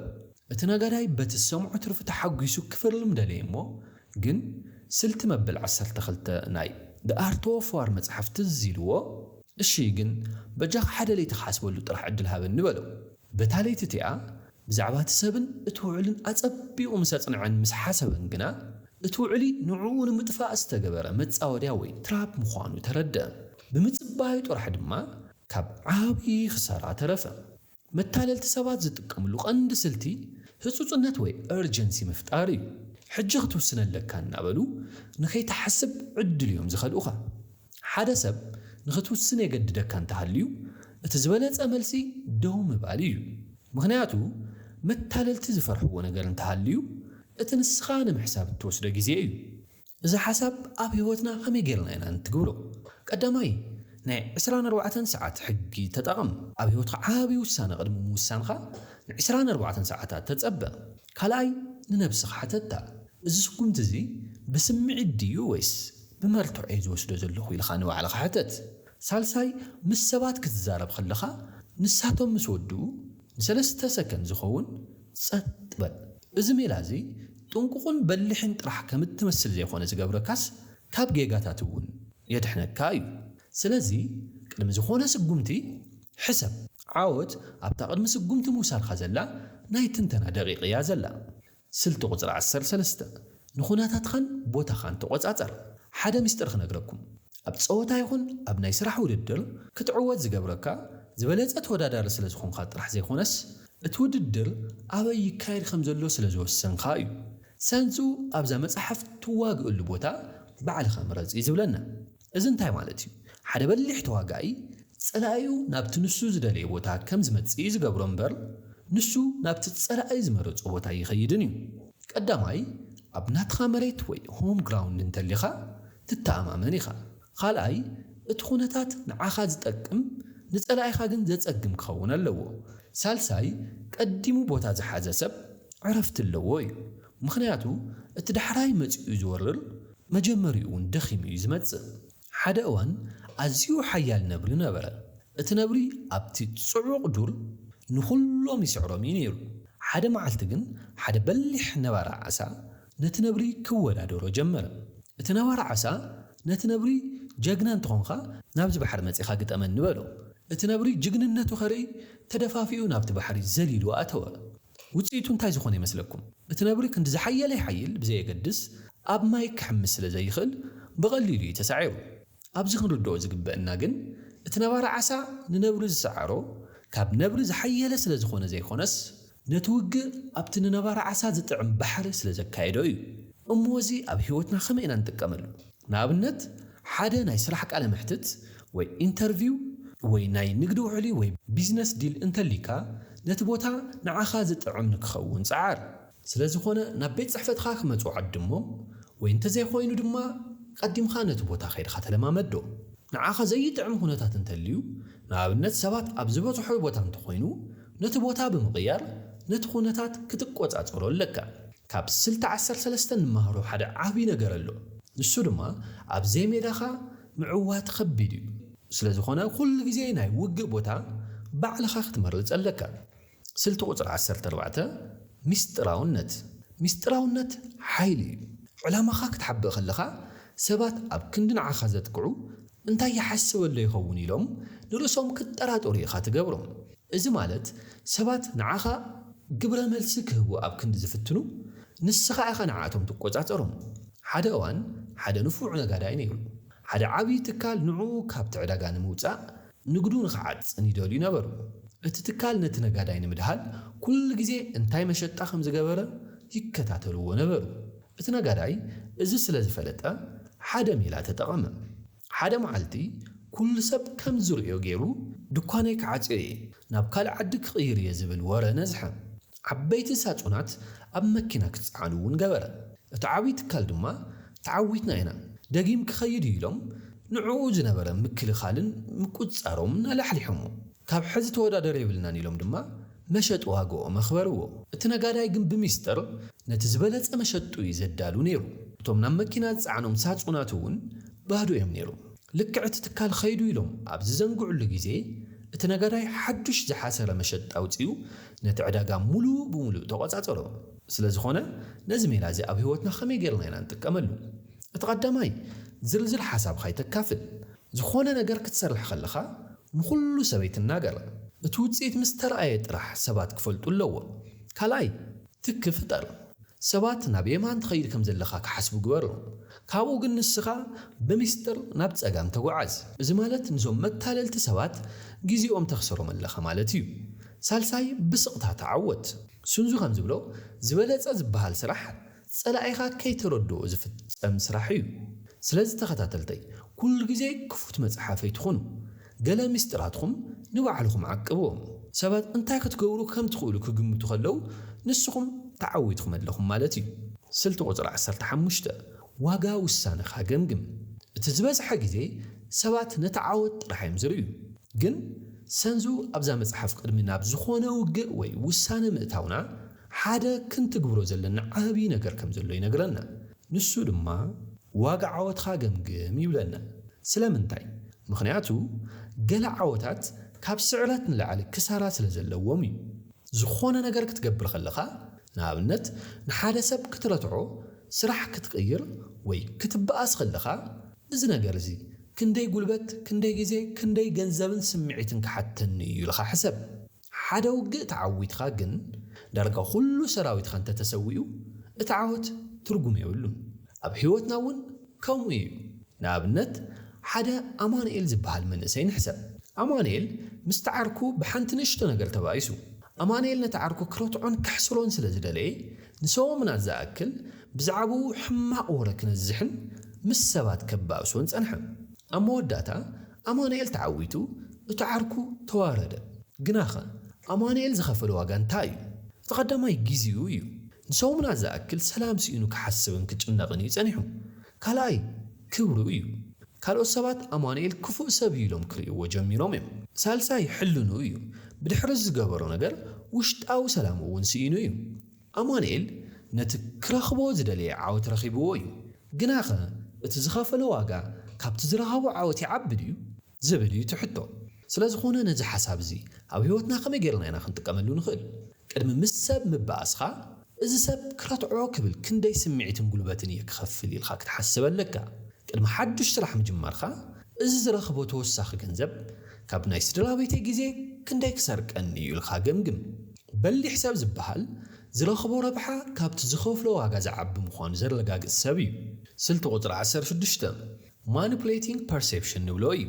እቲ ነጋዳይ በቲ ሰምዑ ትርፊ ተሓጒሱ ክፈርልም ደለየ እሞ ግን ስልቲ መበል 12 ናይ ኣርት ኦፍ ዋር መጽሓፍ ትዝ ኢልዎ እሺ ግን በጃኽ ሓደ ለይቲ ሓስበሉ ጥራሕ ዕድል ሃበኒ በሎ በታ ለይቲ እቲኣ ብዛዕባ እቲ ሰብን እቲ ውዕልን ኣጸቢቑ ምስ ኣጽንዐን ምስ ሓሰበን ግና እቲ ውዕሊ ንዕኡ ንምጥፋእ ዝተገበረ መጻወድያ ወይ ትራፕ ምዃኑ ተረድአ ብምጽባዩ ጥራሕ ድማ ካብ ዓብዪ ክሳራ ተረፈ መታለልቲ ሰባት ዝጥቀምሉ ቀንዲ ስልቲ ህጹጽነት ወይ እርጀንሲ ምፍጣር እዩ ሕጂ ክትውስነለካ እናበሉ ንከይተሓስብ ዕድል እዮም ዝኸልኡኻ ሓደ ሰብ ንኽትውስን የገድደካ እንተሃልዩ እቲ ዝበለጸ መልሲ ደው ምባል እዩ ምክንያቱ መታለልቲ ዝፈርሕዎ ነገር እንተሃልዩ እቲ ንስኻ ንምሕሳብ እትወስዶ ግዜ እዩ እዚ ሓሳብ ኣብ ህይወትና ከመይ ጌርና ኢና ንትግብሮ ቀዳማይ ናይ 24 ሰዓት ሕጊ ተጠቐም ኣብ ህይወትካ ዓብዪ ውሳነ ቅድሚ ምውሳንካ ን24 ሰዓታት ተጸበ ካልኣይ ንነብስኻ ሓተታ እዚ ስጉምቲ እዚ ብስምዒት ድዩ ወይስ ብመርትዖ ዝወስዶ ዘለኹ ኢልካ ንባዕልኻ ሕተት ሳልሳይ ምስ ሰባት ክትዛረብ ከለኻ ንሳቶም ምስ ወድኡ ን3 ሰከንድ ዝኸውን ጸጥ በል እዚ ሜላ እዚ ጥንቁቕን በሊሕን ጥራሕ ከም እትመስል ዘይኮነ ዝገብረካስ ካብ ጌጋታት እውን የድሕነካ እዩ ስለዚ ቅድሚ ዝኾነ ስጉምቲ ሕሰብ ዓወት ኣብታ ቅድሚ ስጉምቲ ምውሳድካ ዘላ ናይ ትንተና ደቂቕ እያ ዘላ ስልቲ ቁፅሪ 13 ንኹነታትኻን ቦታኻን ተቆጻጸር ሓደ ምስጢር ክነግረኩም ኣብ ፀወታ ይኹን ኣብ ናይ ስራሕ ውድድር ክትዕወት ዝገብረካ ዝበለፀ ተወዳዳሪ ስለ ዝኾንካ ጥራሕ ዘይኮነስ እቲ ውድድር ኣበይ ይካየድ ከም ዘሎ ስለ ዝወሰንካ እዩ ሰንሱ ኣብዛ መፅሓፍ ትዋግእሉ ቦታ ባዕልኻ ምረፅ እዩ ዝብለና እዚ እንታይ ማለት እዩ ሓደ በሊሕ ተዋጋኢ ፀላእዩ ናብቲ ንሱ ዝደለየ ቦታ ከም ዝመፅእ ዝገብሮ እምበር ንሱ ናብቲ ፀላእዩ ዝመረፆ ቦታ ይኸይድን እዩ ቀዳማይ ኣብ ናትኻ መሬት ወይ ሆም ግራውንድ እንተሊኻ ትተኣማመን ኢኻ ካልኣይ እቲ ኩነታት ንዓኻ ዝጠቅም ንፀላእኻ ግን ዘፀግም ክኸውን ኣለዎ ሳልሳይ ቀዲሙ ቦታ ዝሓዘ ሰብ ዕረፍቲ ኣለዎ እዩ ምክንያቱ እቲ ዳሕራይ መፂኡ ዝወርር መጀመሪኡ እውን ደኺሙ እዩ ዝመፅእ ሓደ እዋን ኣዝዩ ሓያል ነብሪ ነበረ እቲ ነብሪ ኣብቲ ፅዑቕ ዱር ንኹሎም ይስዕሮም እዩ ነይሩ ሓደ መዓልቲ ግን ሓደ በሊሕ ነባራ ዓሳ ነቲ ነብሪ ክወዳደሮ ጀመረ እቲ ነባራ ዓሳ ነቲ ነብሪ ጀግና እንትኾንካ ናብዚ ባሕሪ መፂኻ ግጠመን ንበሎ እቲ ነብሪ ጅግንነቱ ኸርኢ ተደፋፊኡ ናብቲ ባሕሪ ዘሊሉ ኣተወ ውፅኢቱ እንታይ ዝኾነ ይመስለኩም እቲ ነብሪ ክንዲ ዝሓየለ ይሓይል ብዘየገድስ ኣብ ማይ ክሕምስ ስለ ዘይኽእል ብቐሊሉ እዩ ተሳዒሩ ኣብዚ ክንርድኦ ዝግበአና ግን እቲ ነባራ ዓሳ ንነብሪ ዝሰዓሮ ካብ ነብሪ ዝሓየለ ስለ ዝኾነ ዘይኮነስ ነቲ ውግእ ኣብቲ ንነባራ ዓሳ ዝጥዕም ባሕሪ ስለ ዘካየዶ እዩ እሞዚ ኣብ ህይወትና ከመይ ኢና ንጥቀመሉ ንኣብነት ሓደ ናይ ስራሕ ቃለ መሕትት ወይ ኢንተርቪው ወይ ናይ ንግዲ ውዕሊ ወይ ቢዝነስ ዲል እንተሊካ ነቲ ቦታ ንዓኻ ዝጥዕም ንክኸውን ፃዓር ስለ ዝኾነ ናብ ቤት ፅሕፈትካ ክመፁ ዓድሞም ወይ እንተዘይኮይኑ ድማ ቀዲምካ ነቲ ቦታ ከይድካ ተለማመዶ ንዓኻ ዘይጥዕም ኩነታት እንተልዩ ንኣብነት ሰባት ኣብ ዝበፅሑ ቦታ እንተኮይኑ ነቲ ቦታ ብምቕያር ነቲ ኩነታት ክትቆፃፀሮ ኣለካ ካብ ስልቲ 13 ንመሃሮ ሓደ ዓብይ ነገር ኣሎ ንሱ ድማ ኣብ ዘይሜዳኻ ምዕዋት ከቢድ እዩ ስለ ዝኾነ ኩሉ ግዜ ናይ ውግእ ቦታ ባዕልኻ ክትመርፅ ኣለካ ስልቲ ቁፅሪ 14 ሚስጥራውነት ሓይሊ እዩ ዕላማኻ ክትሓብእ ከለኻ ሰባት ኣብ ክንዲ ንዓኻ ዘጥቅዑ እንታይ ይሓስበሎ ይኸውን ኢሎም ንርእሶም ክትጠራጠሩ ኢኻ ትገብሮም እዚ ማለት ሰባት ንዓኻ ግብረ መልሲ ክህቡ ኣብ ክንዲ ዝፍትኑ ንስኻ ኢኻ ንዓቶም ትቆፃፀሮም ሓደ እዋን ሓደ ንፉዕ ነጋዳይ ነይሩ ሓደ ዓብይ ትካል ንዑ ካብቲ ዕዳጋ ንምውፃእ ንግዱ ንኽዓፅን ይደልዩ ነበሩ እቲ ትካል ነቲ ነጋዳይ ንምድሃል ኩሉ ግዜ እንታይ መሸጣ ከም ዝገበረ ይከታተልዎ ነበሩ እቲ ነጋዳይ እዚ ስለ ዝፈለጠ ሓደ ሜላ ተጠቐመ ሓደ መዓልቲ ኩሉ ሰብ ከም ዝርእዮ ገይሩ ድኳነይ ክዓፅዮ እየ ናብ ካልእ ዓዲ ክቕይር እየ ዝብል ወረ ነዝሐ ዓበይቲ ሳጹናት ኣብ መኪና ክትፀዓኑ እውን ገበረ እቲ ዓብይ ትካል ድማ ተዓዊትና ኢና ደጊም ክኸይድ ኢሎም ንዕኡ ዝነበረ ምክልኻልን ምቁፃሮም ናላሕሊሖሞ ካብ ሕዚ ተወዳደረ ይብልናን ኢሎም ድማ መሸጥ ዋግኦ መኽበርዎ እቲ ነጋዳይ ግን ብምስጥር ነቲ ዝበለፀ መሸጡ እዩ ዘዳሉ ነይሩ እቶም ናብ መኪና ዝፀዓኖም ሳጹናት እውን ባዶ እዮም ነይሩ ልክዕ እቲ ትካል ኸይዱ ኢሎም ኣብ ዝዘንግዑሉ ግዜ እቲ ነጋዳይ ሓዱሽ ዝሓሰረ መሸጣ ኣውፅኡ ነቲ ዕዳጋ ሙሉእ ብምሉእ ተቆፃፀሮ ስለ ዝኾነ ነዚ ሜላ እዚ ኣብ ህይወትና ከመይ ጌርና ኢና ንጥቀመሉ እቲ ቀዳማይ ዝርዝር ሓሳብካ ይተካፍል ዝኾነ ነገር ክትሰርሕ ከለኻ ንኩሉ ሰብ ይትናገር እቲ ውፅኢት ምስ ተረኣየ ጥራሕ ሰባት ክፈልጡ ኣለዎ ካልኣይ ትክ ፍጠር ሰባት ናብ የማን ትኸይድ ከም ዘለኻ ክሓስቡ ግበሩ ካብኡ ግን ንስኻ ብምስጥር ናብ ፀጋም ተጓዓዝ እዚ ማለት ንዞም መታለልቲ ሰባት ግዚኦም ተኽስሮም ኣለኻ ማለት እዩ ሳልሳይ ብስቕታ ተዓወት ስንዙ ከም ዝብሎ ዝበለፀ ዝበሃል ስራሕ ፀላኢኻ ከይተረድኦ ዝፍፀም ስራሕ እዩ ስለዚ ተኸታተልተይ ኩሉ ግዜ ክፉት መፅሓፈይ ትኹኑ ገለ ምስጢራትኩም ንባዕልኩም ዓቅብዎም ሰባት እንታይ ክትገብሩ ከም ትኽእሉ ክግምቱ ከለው ንስኹም ተዓዊትኩም ኣለኹም ማለት እዩ ስልቲ ቁፅሪ 15 ዋጋ ውሳነኻ ገምግም እቲ ዝበዝሐ ግዜ ሰባት ነቲ ዓወት ጥራሕ እዮም ዝርእዩ ግን ሰንዙ ኣብዛ መፅሓፍ ቅድሚ ናብ ዝኾነ ውግእ ወይ ውሳነ ምእታውና ሓደ ክንትግብሮ ዘለና ዓብይ ነገር ከም ዘሎ ይነግረና ንሱ ድማ ዋጋ ዓወትኻ ገምግም ይብለና ስለምንታይ ምክንያቱ ገለ ዓወታት ካብ ስዕረት ንላዕሊ ክሳራ ስለ ዘለዎም እዩ ዝኾነ ነገር ክትገብር ከለኻ ንኣብነት ንሓደ ሰብ ክትረትዖ ስራሕ ክትቅይር ወይ ክትበኣስ ከለኻ እዚ ነገር እዚ كندي قلبت كندي جزء كندي جنزبن سمعتن كحتني يلخا حسب حدا وقت تعويت خاجن درجة كل سراويت خان تتسويو اتعاوت ترجم يقولون أب حيوتنا ون كوميو نابنت حدا أمانيل زبال من سين حسب أمانيل مستعركو بحنت نشتنا قلت بايسو أمانيل نتعركو كروتعون كحسرون سلزدلي نسوى من الزاكل بزعبو حما أورك نزحن مسبات كباوس ونسأنحم أما وداتا أمانيل تعويتو وتعركو توارد جناخا أمانيل زخفلو واغان تايو تقدم يجيزيو يو نسوى من الزاكل سلام سينو كحسبن كتشنغني سنحو كالاي كبرو يو كالو سبات أمانيل كفو سبيلهم كريو وجميلهم سالساي حلونو يو بدحرز قبرو نقر وشت أو سلامو ونسينو يو أمانيل نتكرخبو زدلي عاوت رخيبو يو جناخا اتزخفلو واغا كاب تزرغبو عاوت يعبديو زبديو تحطو سلازخونا نزي حساب زي أو هيوتنا خمي قيرنا ينا خنتقاملو نخل كدم مسب مباسخا إذا سب كراتعو كبل كندي سمعيتن قلباتني يكخفلي الخاك تحسب لك كدم حدش سرح مجمارخا إذا زرخبو توساخ جنزب كاب نايس دلابيتي جيزي كندي كسرك أني يلخا جمجم بل حساب زبحال زرخبو ربحا كاب تزخوف لو واغا زعب مخوان زر لقاق السابيو سلت قطر عسر شدشتا manipulating perception نبلوي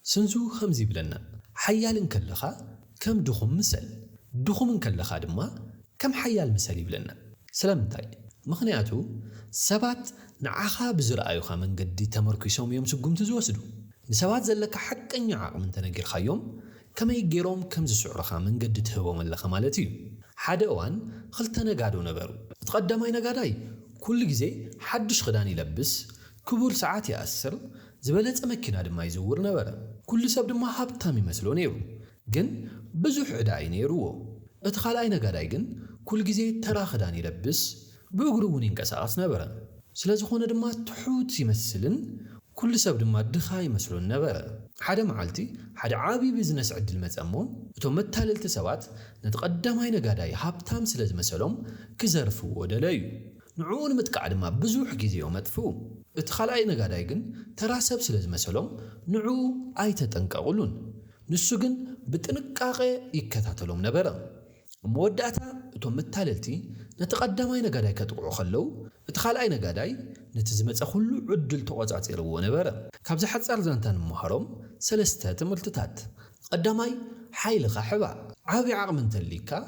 سنزو خمزي بلنا حيال نكلخا كم دخم مسل دخم نكلخا دما كم حيال مسلي بلنا سلامتاي مخنياتو سبات نعاخا بزرآيوخا من قدي تمركيسوم يوم سقوم تزوسدو نسبات زلك حقا نعاق من تنقير خيوم كما يجيروم كم زسعرخا من قد تهبو من لخا مالتيو حدا وان خلتنا قادو نبرو تقدماي نقاداي كل جزي حدش خداني لبس كبور ساعات يأثر زبالت أمكنا دما يزور نبرا كل سبب دما هابتامي مسلو نيرو جن بزوح عداي نيرو اتخالاي نقاداي جن كل جزي ترا خداني لبس بأقروني انكساس نبرا سلازخونا دما تحوت يمثلن كل سبب دما دخاي مسلو نبرا حدا معالتي حدا عابي بزنس عدل متأمون وتو متالل تسوات نتقدماي نقاداي هابتام سلاز مسلوم كزرفو ودلايو نعون متقعد ما بزوح جزيو مدفو اتخالاي نقاداي جن تراسب سلاز مسلوم نعو اي تتنقاقلون نسو جن بتنقاقي يكتاتلوم نبرا موداتا اتو متاللتي نتقدماي نقاداي كتقعو خلو اتخالاي نقاداي نتزمت أخلو عدل توقعات إلوه نبرا كابز حد سأرزانتان مهارم سلستات ملتتات قداماي حيلخا حبا عابي عقم تليكا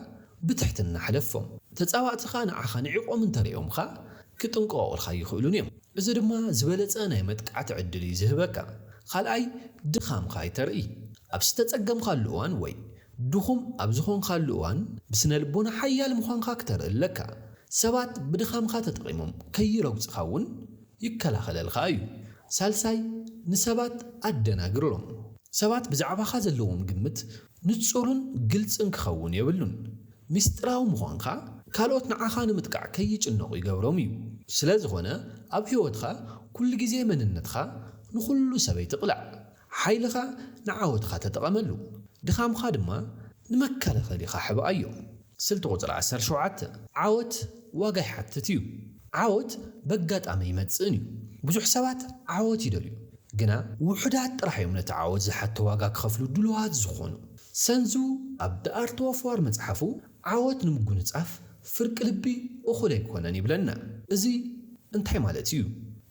بتحتنا حلفهم تتساوات خان عخان عقو من تريهم خا كتنقوا الخاي يخلون يوم إذا دما زبالت أنا يمتقعت عدلي زهبكا خالاي دخام خاي ترئي أبستت أقام خالوان وي دخم أبزخون خالوان بسنا لبونا حيال مخان خاكتر اللكا سبات بدخام خاطة تقيمهم كي روز خاون يكلا خلال خايو سالساي نسبات أدنا قررهم سبات بزعبا خازلوهم قمت نتصورن قلت انك خاون يبلون مستراو مخانخا كالوت نعاخان متقع كي يجنقو يقورهم يو سلازخونا أبهيوتخا كل جزي من النتخا نخلو سبي تقلع حيلخا نعاوتخا تتقملو دخام خادما نمكلا خليخا حبا أيوم سلت قطر عسر شوعات عاوت واقعي حتى تيو عاوت بقات أمي متسنيو بزو حسابات عاوت يدليو قنا وحدات راح يوم نتعاوت زحت واقعك خفلو دلوات زخونو سنزو أبدا أرتوافوار متحفو عاوت نمقو نتعف فرق لبي أخولي كوناني بلنا إزي انتحي مالتيو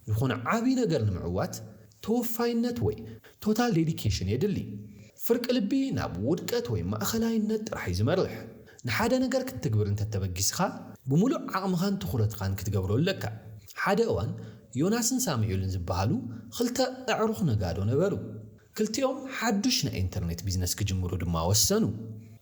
يخون عابي نقر نمعوات توفاينات وي توتال ديديكيشن يدلي فرق لبي ناب ودكات وي ما أخلاينات راح يزمرح نحادا نقر كتقبر انت تبقيسخا بمولو عقمخان تخورتخان كتقبرو لك حادا اوان يوناسن سامعيولن زبهالو خلتا اعروخ نقادو نبرو كلتيوم حدوشنا انترنت بيزنس كجمرو دما وسنو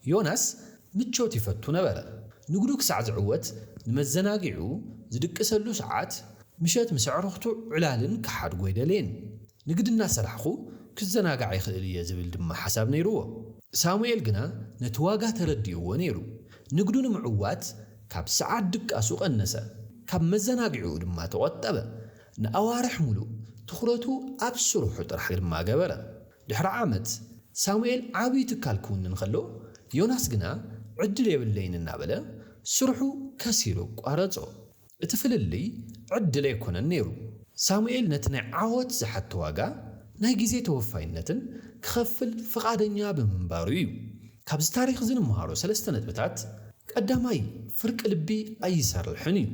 يوناس متشوت يفتو نبرا نقولوك ساعة عوت نمزناقعو زدك سلو ساعات مشات مسعروختو علالن كحاد قويدالين نقدنا سرحخو كزناقع يخلي يزبل دما حساب نيروه سامويل قنا نتواقع ترديو ونيرو نقدون معوات كاب ساعات دك أسوق النسا كاب مزناقعو دما توتبه نأوارح ملو تخرطو أبسرو حتر حير ما قبرا دحر عامت سامويل عابي تكالكون ننخلو يوناس قنا عدل يبلين النابلة سرحو كسيرو قارتو اتفل اللي عدل يكون النيرو سامويل نتنع عاوت زحت تواقع ናይ ግዜ ተወፋይነትን ክኸፍል ፍቓደኛ ብምንባሩ እዩ ካብዚ ታሪክ ዝንመሃሮ ሰለስተ ነጥብታት ቀዳማይ ፍርቂ ልቢ ኣይሰርሕን እዩ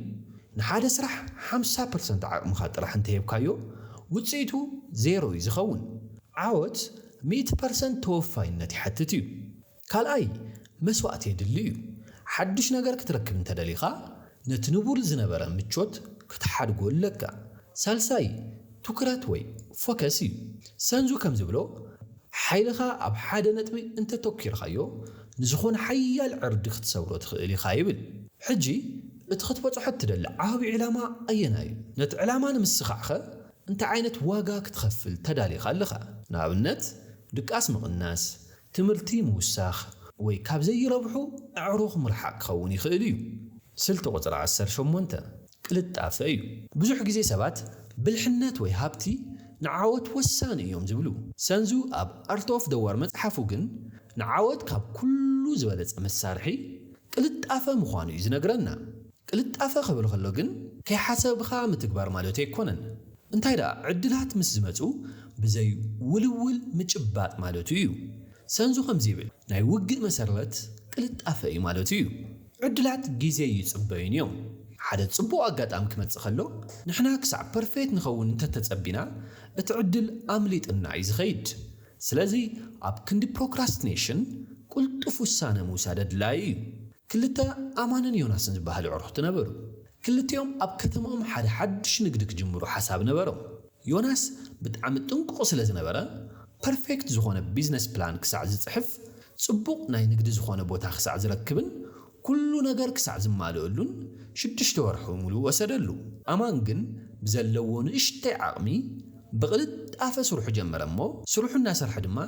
ንሓደ ስራሕ 50% ዓቕምኻ ጥራሕ እንተሂብካዮ ውፅኢቱ 0 እዩ ዝኸውን ዓወት 100% ተወፋይነት ይሓትት እዩ ካልኣይ መስዋእቲ የድሊ እዩ ሓድሽ ነገር ክትረክብ እንተደሊኻ ነቲ ንቡር ዝነበረ ምቾት ክትሓድጎ ኣለካ ሳልሳይ ትኩረት ወይ ፎከስ እዩ ሰንዙ ከም ዝብሎ ሓይልኻ ኣብ ሓደ ነጥቢ እንተተኪርካዮ ንዝኾነ ሓያል ዕርዲ ክትሰብሮ ትኽእል ኢኻ ይብል ሕጂ እቲ ክትበፅሖ ትደሊ ዓብዪ ዕላማ ኣየና እዩ ነቲ ዕላማ ንምስኻዕኸ እንታይ ዓይነት ዋጋ ክትኸፍል ተዳሊኻ ኣለኻ ንኣብነት ድቃስ ምቕናስ ትምህርቲ ምውሳኽ ወይ ካብ ዘይረብሑ ኣዕሩኽ ምርሓቅ ክኸውን ይኽእል እዩ ስልቲ ቁፅሪ 18 ቅልጣፈ እዩ ብዙሕ ግዜ ሰባት ብልሕነት ወይ ሃብቲ ንዓወት ወሳኒ እዮም ዝብሉ ሰንዙ ኣብ ኣርት ኦፍ ደ ዋር መፅሓፉ ግን ንዓወት ካብ ኩሉ ዝበለፀ መሳርሒ ቅልጣፈ ምዃኑ እዩ ዝነግረና ቅልጣፈ ክብል ከሎ ግን ከይሓሰብኻ ምትግባር ማለት ኣይኮነን እንታይ ደኣ ዕድላት ምስ ዝመፁ ብዘይ ውልውል ምጭባጥ ማለቱ እዩ ሰንዙ ከምዚ ይብል ናይ ውግእ መሰረት ቅልጣፈ እዩ ማለቱ እዩ ዕድላት ግዜ ይፅበዩን እዮም ሓደ ጽቡቕ ኣጋጣሚ ክመጽእ ከሎ ንሕና ክሳዕ ፐርፌክት ንኸውን እንተተጸቢና እቲ ዕድል ኣምሊጥና እዩ ዝኸይድ ስለዚ ኣብ ክንዲ ፕሮክራስቲኔሽን ቁልጡፍ ውሳነ ምውሳድ ኣድላዪ እዩ ክልተ ኣማንን ዮናስን ዝበሃሉ ኣዕሩኽቲ ነበሩ ክልቲኦም ኣብ ከተማኦም ሓደ ሓድሽ ንግዲ ክጅምሩ ሓሳብ ነበሮም ዮናስ ብጣዕሚ ጥንቁቕ ስለ ዝነበረ ፐርፌክት ዝኾነ ቢዝነስ ፕላን ክሳዕ ዝጽሕፍ ጽቡቕ ናይ ንግዲ ዝኾነ ቦታ ክሳዕ ዝረክብን ኩሉ ነገር ክሳዕ ዝማልአሉን 6 ወርሒ ሙሉ ወሰደሉ ኣማን ግን ብዘለዎ ንእሽተይ ዓቕሚ ብቕልጣፈ ስርሑ ጀመረ እሞ ስርሑ እናሰርሐ ድማ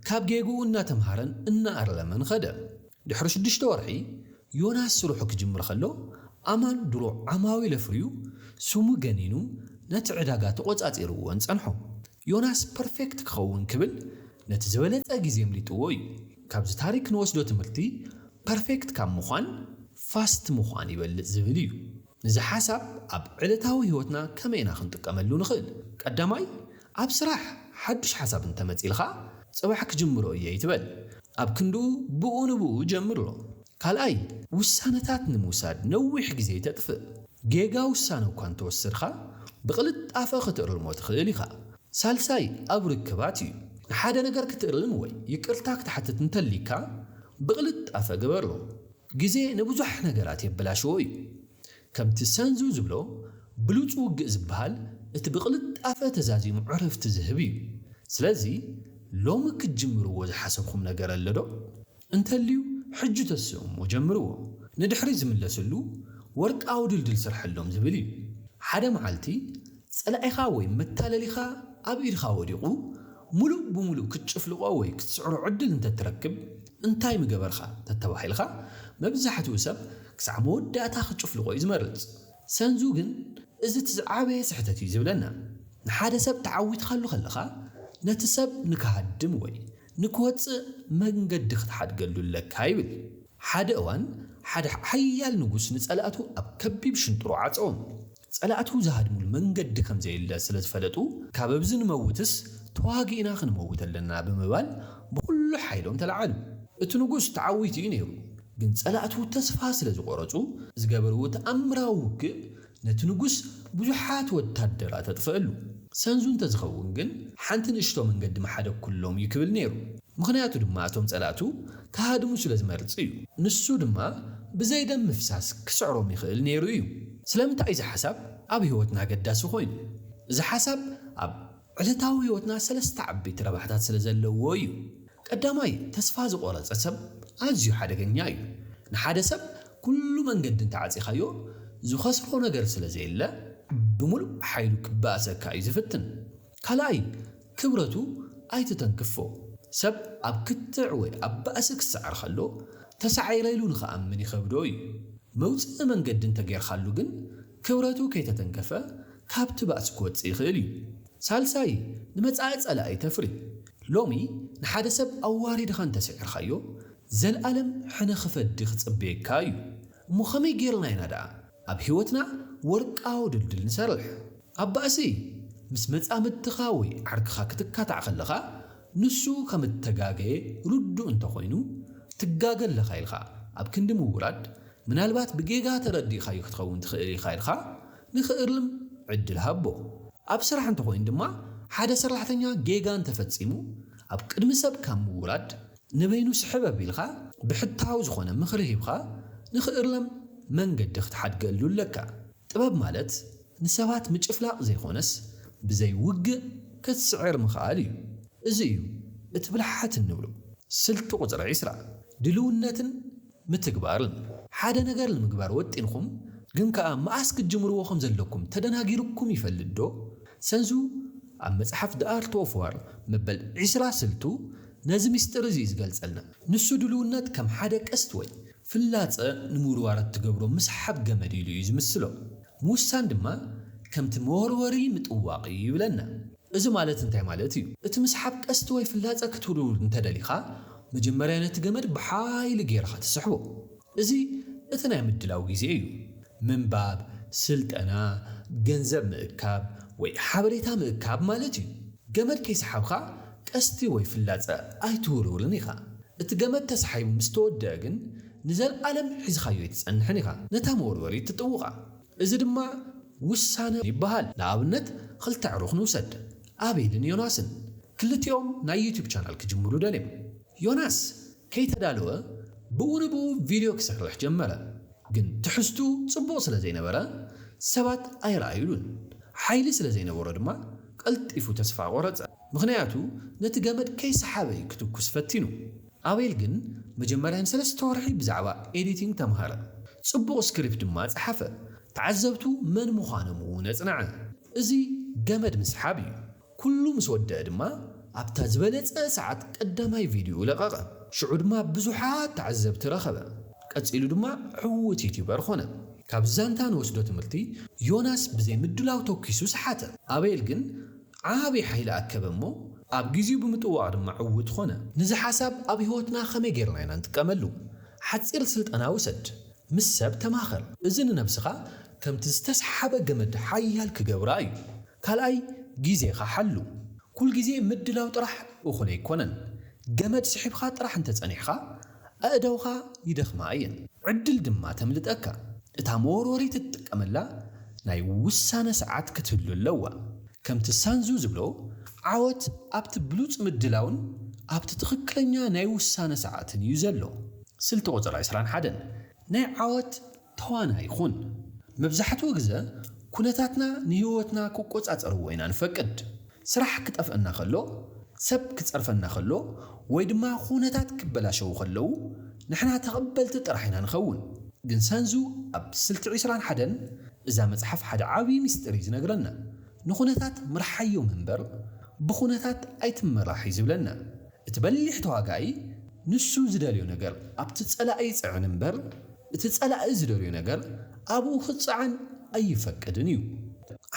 ካብ ጌጉኡ እናተምሃረን እናኣርለመን ኸደ ድሕሪ 6 ወርሒ ዮናስ ስርሑ ክጅምር ከሎ ኣማን ድሮ ዓማዊል ኣፍርዩ ስሙ ገኒኑ ነቲ ዕዳጋ ተቆጻጺርዎን ጸንሖ ዮናስ ፐርፌክት ክኸውን ክብል ነቲ ዝበለጸ ግዜ ምሊጥዎ እዩ ካብዚ ታሪክ ንወስዶ ትምህርቲ ፐርፌክት ካብ ምዃን ፋስት ምዃን ይበልጥ ዝብል እዩ ንዚ ሓሳብ ኣብ ዕለታዊ ህይወትና ከመይ ኢና ክንጥቀመሉ ንኽእል ቀዳማይ ኣብ ስራሕ ሓድሽ ሓሳብ እንተመፂልኻ ጽባሕ ክጅምሮ እየ ይትበል ኣብ ክንድኡ ብኡ ንብኡ ጀምርሎ ካልኣይ ውሳነታት ንምውሳድ ነዊሕ ግዜ ተጥፍእ ጌጋ ውሳነ እኳ እንተወስድኻ ብቕልጣፈ ክትእርልሞ ትኽእል ኢኻ ሳልሳይ ኣብ ርክባት እዩ ንሓደ ነገር ክትእርልም ወይ ይቅርታ ክትሓትት እንተሊካ ብቕልጣፈ ግበርሎ ግዜ ንብዙሕ ነገራት የበላሽዎ እዩ ከምቲ ሰንዙ ዝብሎ ብሉፅ ውግእ ዝበሃል እቲ ብቕልጣፈ ተዛዚሙ ዕረፍቲ ዝህብ እዩ ስለዚ ሎሚ ክትጅምርዎ ዝሓሰብኩም ነገር ኣሎ ዶ እንተልዩ ሕጂ ተስዕሞ ጀምርዎ ንድሕሪ ዝምለስሉ ወርቃዊ ድልድል ስርሐሎም ዝብል እዩ ሓደ መዓልቲ ጸላኢኻ ወይ መታለሊኻ ኣብ ኢድኻ ወዲቑ ሙሉእ ብሙሉእ ክትጭፍልቆ ወይ ክትስዕሮ ዕድል እንተትረክብ እንታይ ምገበርኻ ተተባሂልኻ መብዛሕትኡ ሰብ ክሳዕ መወዳእታ ክትጭፍልቆ እዩ ዝመርጽ ሰንዙ ግን እዚ ትዝዓበየ ስሕተት እዩ ዝብለና ንሓደ ሰብ ተዓዊትካሉ ከለኻ ነቲ ሰብ ንክሃድም ወይ ንክወፅእ መንገዲ ክትሓድገሉ ኣለካ ይብል ሓደ እዋን ሓደ ሓያል ንጉስ ንጸላእቱ ኣብ ከቢብ ሽንጥሮ ዓፀዎም ጸላእቱ ዝሃድሙሉ መንገዲ ከም ዘየለ ስለ ዝፈለጡ ካብ ኣብዚ ንመውትስ ተዋጊእና ክንመውት ኣለና ብምባል ብኩሉ ሓይሎም ተለዓሉ እቲ ንጉስ ተዓዊቱ እዩ ነይሩ ግን ጸላእቱ ተስፋ ስለ ዝቆረፁ ዝገበርዎ ተኣምራዊ ውግእ ነቲ ንጉስ ብዙሓት ወታደራት ኣጥፍአሉ ሰንዙ እንተዝኸውን ግን ሓንቲ ንእሽቶ መንገዲ መሓደ ኩሎም ይክብል ነይሩ ምክንያቱ ድማ እቶም ጸላእቱ ካሃድሙ ስለ ዝመርፅ እዩ ንሱ ድማ ብዘይደም ምፍሳስ ክስዕሮም ይኽእል ነይሩ እዩ ስለምንታይ እዚ ሓሳብ ኣብ ህይወትና ገዳሲ ኮይኑ እዚ ሓሳብ ኣብ ዕለታዊ ህይወትና ሰለስተ ዓበይቲ ረብሓታት ስለ ዘለዎ እዩ ቀዳማይ ተስፋ ዝቆረፀ ሰብ ኣዝዩ ሓደገኛ እዩ ንሓደ ሰብ ኩሉ መንገዲ እንተዓፂኻዮ ዝኸስሮ ነገር ስለ ዘየለ ብምሉእ ሓይሉ ክባእሰካ እዩ ዝፍትን ካልኣይ ክብረቱ ኣይትተንክፎ ሰብ ኣብ ክትዕ ወይ ኣብ ባእሲ ክስዓር ከሎ ተሰዓይረይሉ ንኽኣምን ይኸብዶ እዩ መውፅእ መንገዲ እንተጌርካሉ ግን ክብረቱ ከይተተንከፈ ካብቲ ባእሲ ክወፅእ ይኽእል እዩ ሳልሳይ ንመጻኢ ጸላኢ ተፍሪ ሎሚ ንሓደ ሰብ ኣዋሪድኻ እንተስዒርካዮ ዘለኣለም ሕነ ክፈዲ ክጽበየካ እዩ እሞ ኸመይ ጌርና ኢና ደኣ ኣብ ህይወትና ወርቃዊ ድልድል ንሰርሕ ኣብ ባእሲ مس مصامتخا وي عركخا كتكاتع خلخا نسو كم التجاجي ردو انت خوينو تجاجل لخايلخا أب كندم وراد من البات بجيجا تردي خايخ تخون تخيري خايلخا نخيرلم عدل هبو أب سرح انت خوين دما حدا سرحتنيا جيجا انت فتسيمو أب قدم سب كم وراد نبينو سحبه بيلخا بحتاو زخونه مخرهيبخا نخيرلم من قد حد قالو لك طباب مالت نسوات مجفلاق زي خونس بزي وق كتسعر مخالي ازيو اتبلحات النبلو سلطو قصر عسرا دلونتن متكبارن حدا نجار المكبار وطينكم ግን ከአ ማስክ ጅምሩዎኹም ዘለኩም ተደናጊርኩም ይፈልዶ ሰንዙ ኣብ መጽሐፍ ዳር ተወፍዋር መበል 20 ስልቱ ነዚ ሚስጥር እዚ ዝገልጸልና ንሱ ድልውነት ከም ሓደ ቀስት ወይ ፍላጸ ንምሩዋራት ትገብሮ ምስሓብ ገመድ ኢሉ ይዝምስሎ ሙሳን ድማ ከምቲ መወርወሪ ምጥዋቂ ይብለና እዚ ማለት እንታይ ማለት እዩ እቲ ምስሓብ ቀስት ወይ ፍላጸ ክትውሉ እንተደሊኻ መጀመርያ ነቲ ገመድ ብሓይሊ ጌርኻ ትስሕቦ እዚ እቲ ናይ ምድላው ግዜ እዩ منباب سلطنا ገንዘብ ምእካብ ወይ ሓበሬታ ምእካብ ማለት እዩ ገመድ ከይስሓብኻ ቀስቲ ወይ ፍላጸ ኣይትውርውርን ኢኻ እቲ ገመድ ተሰሓይቡ ምስ ተወድአ ግን ንዘለዓለም ሒዝኻዮ ይትጸንሕን ኢኻ ነታ መወርወሪ ትጥውቓ እዚ ድማ ውሳነ ይበሃል ንኣብነት ክልተ ዕሩኽ ንውሰድ ኣቤልን ዮናስን ክልቲኦም ናይ ዩቲዩብ ቻናል ክጅምሩ ደልዮም ዮናስ ከይተዳለወ ብኡንብኡ ቪድዮ ክሰርሕ ጀመረ ግን ትሕዝቱ ጽቡቕ ስለ ዘይነበረ ሰባት ኣይረኣዩሉን ሓይሊ ስለ ዘይነበሮ ድማ ቀልጢፉ ተስፋ ቆረጸ ምኽንያቱ ነቲ ገመድ ከይሰሓበይ ክትኩስ ፈቲኑ ኣቤል ግን መጀመርያን 3 ወርሒ ብዛዕባ ኤዲቲንግ ተምሃረ ጽቡቕ ስክሪፕት ድማ ጸሓፈ ተዓዘብቱ መን ምዃኖም እውን ኣጽንዐ እዚ ገመድ ምስሓብ እዩ ኩሉ ምስ ወድአ ድማ ኣብታ ዝበለጸ ሰዓት ቀዳማይ ቪድዮ ለቐቐ ሽዑ ድማ ብዙሓት ተዓዘብቲ ረኸበ ቀጽኢሉ ድማ ዕውት ዩቲዩበር ኾነ ካብ ዛንታ ንወስዶ ትምህርቲ ዮናስ ብዘይ ምድላው ተኪሱ ሰሓተ ኣቤል ግን ዓቢ ሓይሊ ኣከበ እሞ ኣብ ግዚኡ ብምጥዋቕ ድማ ዕውት ኾነ ነዚ ሓሳብ ኣብ ህይወትና ኸመይ ጌርና ኢና ንጥቀመሉ ሓፂር ስልጠና ውሰድ ምስ ሰብ ተማኸር እዚ ንነብስኻ ከምቲ ዝተሰሓበ ገመድ ሓያል ክገብራ እዩ ካልኣይ ግዜኻ ሓሉ ኩል ግዜ ምድላው ጥራሕ እኹል ኣይኮነን ገመድ ስሒብኻ ጥራሕ እንተጸኒሕኻ ኣእዳውኻ ይደኽማ እየን ዕድል ድማ ተምልጠካ እታ መወርወሪ ትጥቀመላ ናይ ውሳነ ሰዓት ክትህሉ ኣለዋ ከምቲ ሳንዙ ዝብሎ ዓወት ኣብቲ ብሉፅ ምድላውን ኣብቲ ትኽክለኛ ናይ ውሳነ ሰዓትን እዩ ዘሎ ስልቲ ቁፅሪ 21 ናይ ዓወት ተዋና ይኹን መብዛሕትኡ ግዜ ኩነታትና ንህይወትና ክቆጻጸርዎ ኢና ንፈቅድ ስራሕ ክጠፍአና ከሎ ሰብ ክጸርፈና ከሎ ወይ ድማ ኩነታት ክበላሸው ከለው ንሕና ተቐበልቲ ጥራሕ ኢና ንኸውን ግን ሳንዙ ኣብ ስልቲ 21 እዛ መጽሓፍ ሓደ ዓብዪ ምስጢር ዝነግረና ንኹነታት ምርሓዮም እምበር ብኹነታት ኣይትመራሕ ዝብለና እቲ በሊሕ ተዋጋኢ ንሱ ዝደልዮ ነገር ኣብቲ ጸላኢ ይጽዕን እምበር እቲ ጸላኢ ዝደልዮ ነገር ኣብኡ ክጽዓን ኣይፈቅድን እዩ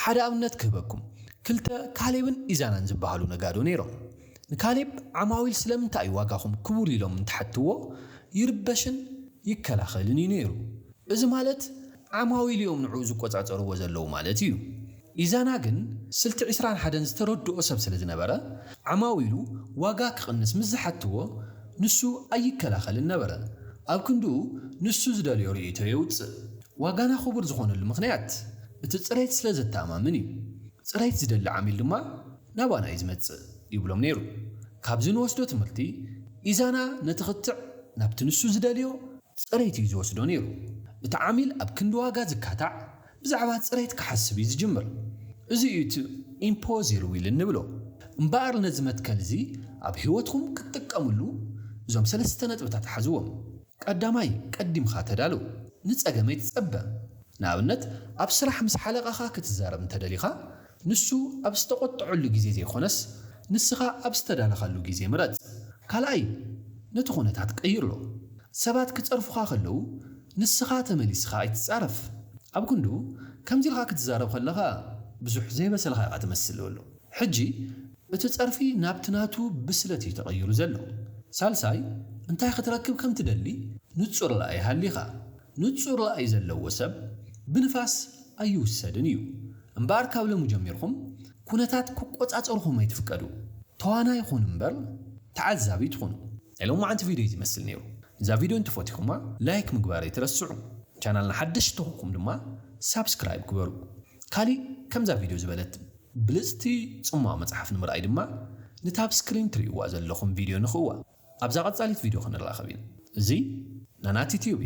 ሓደ ኣብነት ክህበኩም ክልተ ካሌብን ኢዛናን ዝበሃሉ ነጋዶ ነይሮም ንካሌብ ዓማዊል ስለምንታይ ዋጋኹም ክቡር ኢሎም እንትሓትዎ ይርበሽን ይከላኸልን እዩ ነይሩ እዚ ማለት ዓማዊል እዮም ንዑ ዝቆጻጸርዎ ዘለዉ ማለት እዩ ኢዛና ግን ስልቲ 21 ዝተረድኦ ሰብ ስለ ዝነበረ ዓማዊሉ ዋጋ ክቕንስ ምስ ዝሓትዎ ንሱ ኣይከላኸልን ነበረ ኣብ ክንድኡ ንሱ ዝደልዮ ርእይቶ የውፅእ ዋጋና ክቡር ዝኾነሉ ምኽንያት እቲ ጽሬት ስለ ዘተኣማምን እዩ ጽሬት ዝደሊ ዓሚል ድማ ናባና እዩ ዝመጽእ ይብሎም ነይሩ ካብዚ ንወስዶ ትምህርቲ ኢዛና ነቲ ኽትዕ ናብቲ ንሱ ዝደልዮ ጽሬት እዩ ዝወስዶ ነይሩ እቲ ዓሚል ኣብ ክንዲ ዋጋ ዝካታዕ ብዛዕባ ጽሬት ክሓስብ እዩ ዝጅምር እዚ እዩ እቲ ኢምፖዘር ዊል እንብሎ እምበኣር ነዚ መትከል እዚ ኣብ ህይወትኩም ክትጥቀምሉ እዞም 3 ነጥብታት ሓዝዎም ቀዳማይ ቀዲምኻ ተዳለው ንጸገመይ ትጸበ ንኣብነት ኣብ ስራሕ ምስ ሓለቓኻ ክትዛረብ እንተደሊኻ ንሱ ኣብ ዝተቆጥዐሉ ግዜ ዘይኾነስ ንስኻ ኣብ ዝተዳለኻሉ ግዜ ምረጽ ካልኣይ ነቲ ኩነታት ቀይርሎ ሰባት ክጸርፉኻ ከለው ንስኻ ተመሊስኻ ኣይትጻረፍ ኣብ ክንዱ ከምዚ ኢልኻ ክትዛረብ ከለኻ ብዙሕ ዘይበሰልኻ ኢኻ ትመስል ኣሎ ሕጂ እቲ ጸርፊ ናብቲ ናቱ ብስለት እዩ ተቐይሩ ዘሎ ሳልሳይ እንታይ ክትረክብ ከም ትደሊ ንጹር ረኣይ ሃሊኻ ንጹር ረኣይ ዘለዎ ሰብ ብንፋስ ኣይውሰድን እዩ እምበኣር ካብ ሎሚ ጀሚርኩም ኩነታት ክቆጻጸርኩም ኣይትፍቀዱ ተዋና ይኹን እምበር ተዓዛቢ ትኹኑ ኢሎም ማዓንቲ ቪድዮ ይመስል ነይሩ እዛ ቪድዮ እንትፈትኩማ ላይክ ምግባር ኣይትረስዑ ቻናልና ሓድሽ ተኹም ድማ ሳብስክራይብ ግበሩ ካሊ ከምዛ ቪድዮ ዝበለት ብልጽቲ ጽማቕ መጽሓፍ ንምርኣይ ድማ ንታብ ስክሪን ትርእይዋ ዘለኹም ቪድዮ ንኽዋ ኣብዛ ቀጻሊት ቪድዮ ክንራኸብ ኢና እዚ ናናቲ ቲዩብ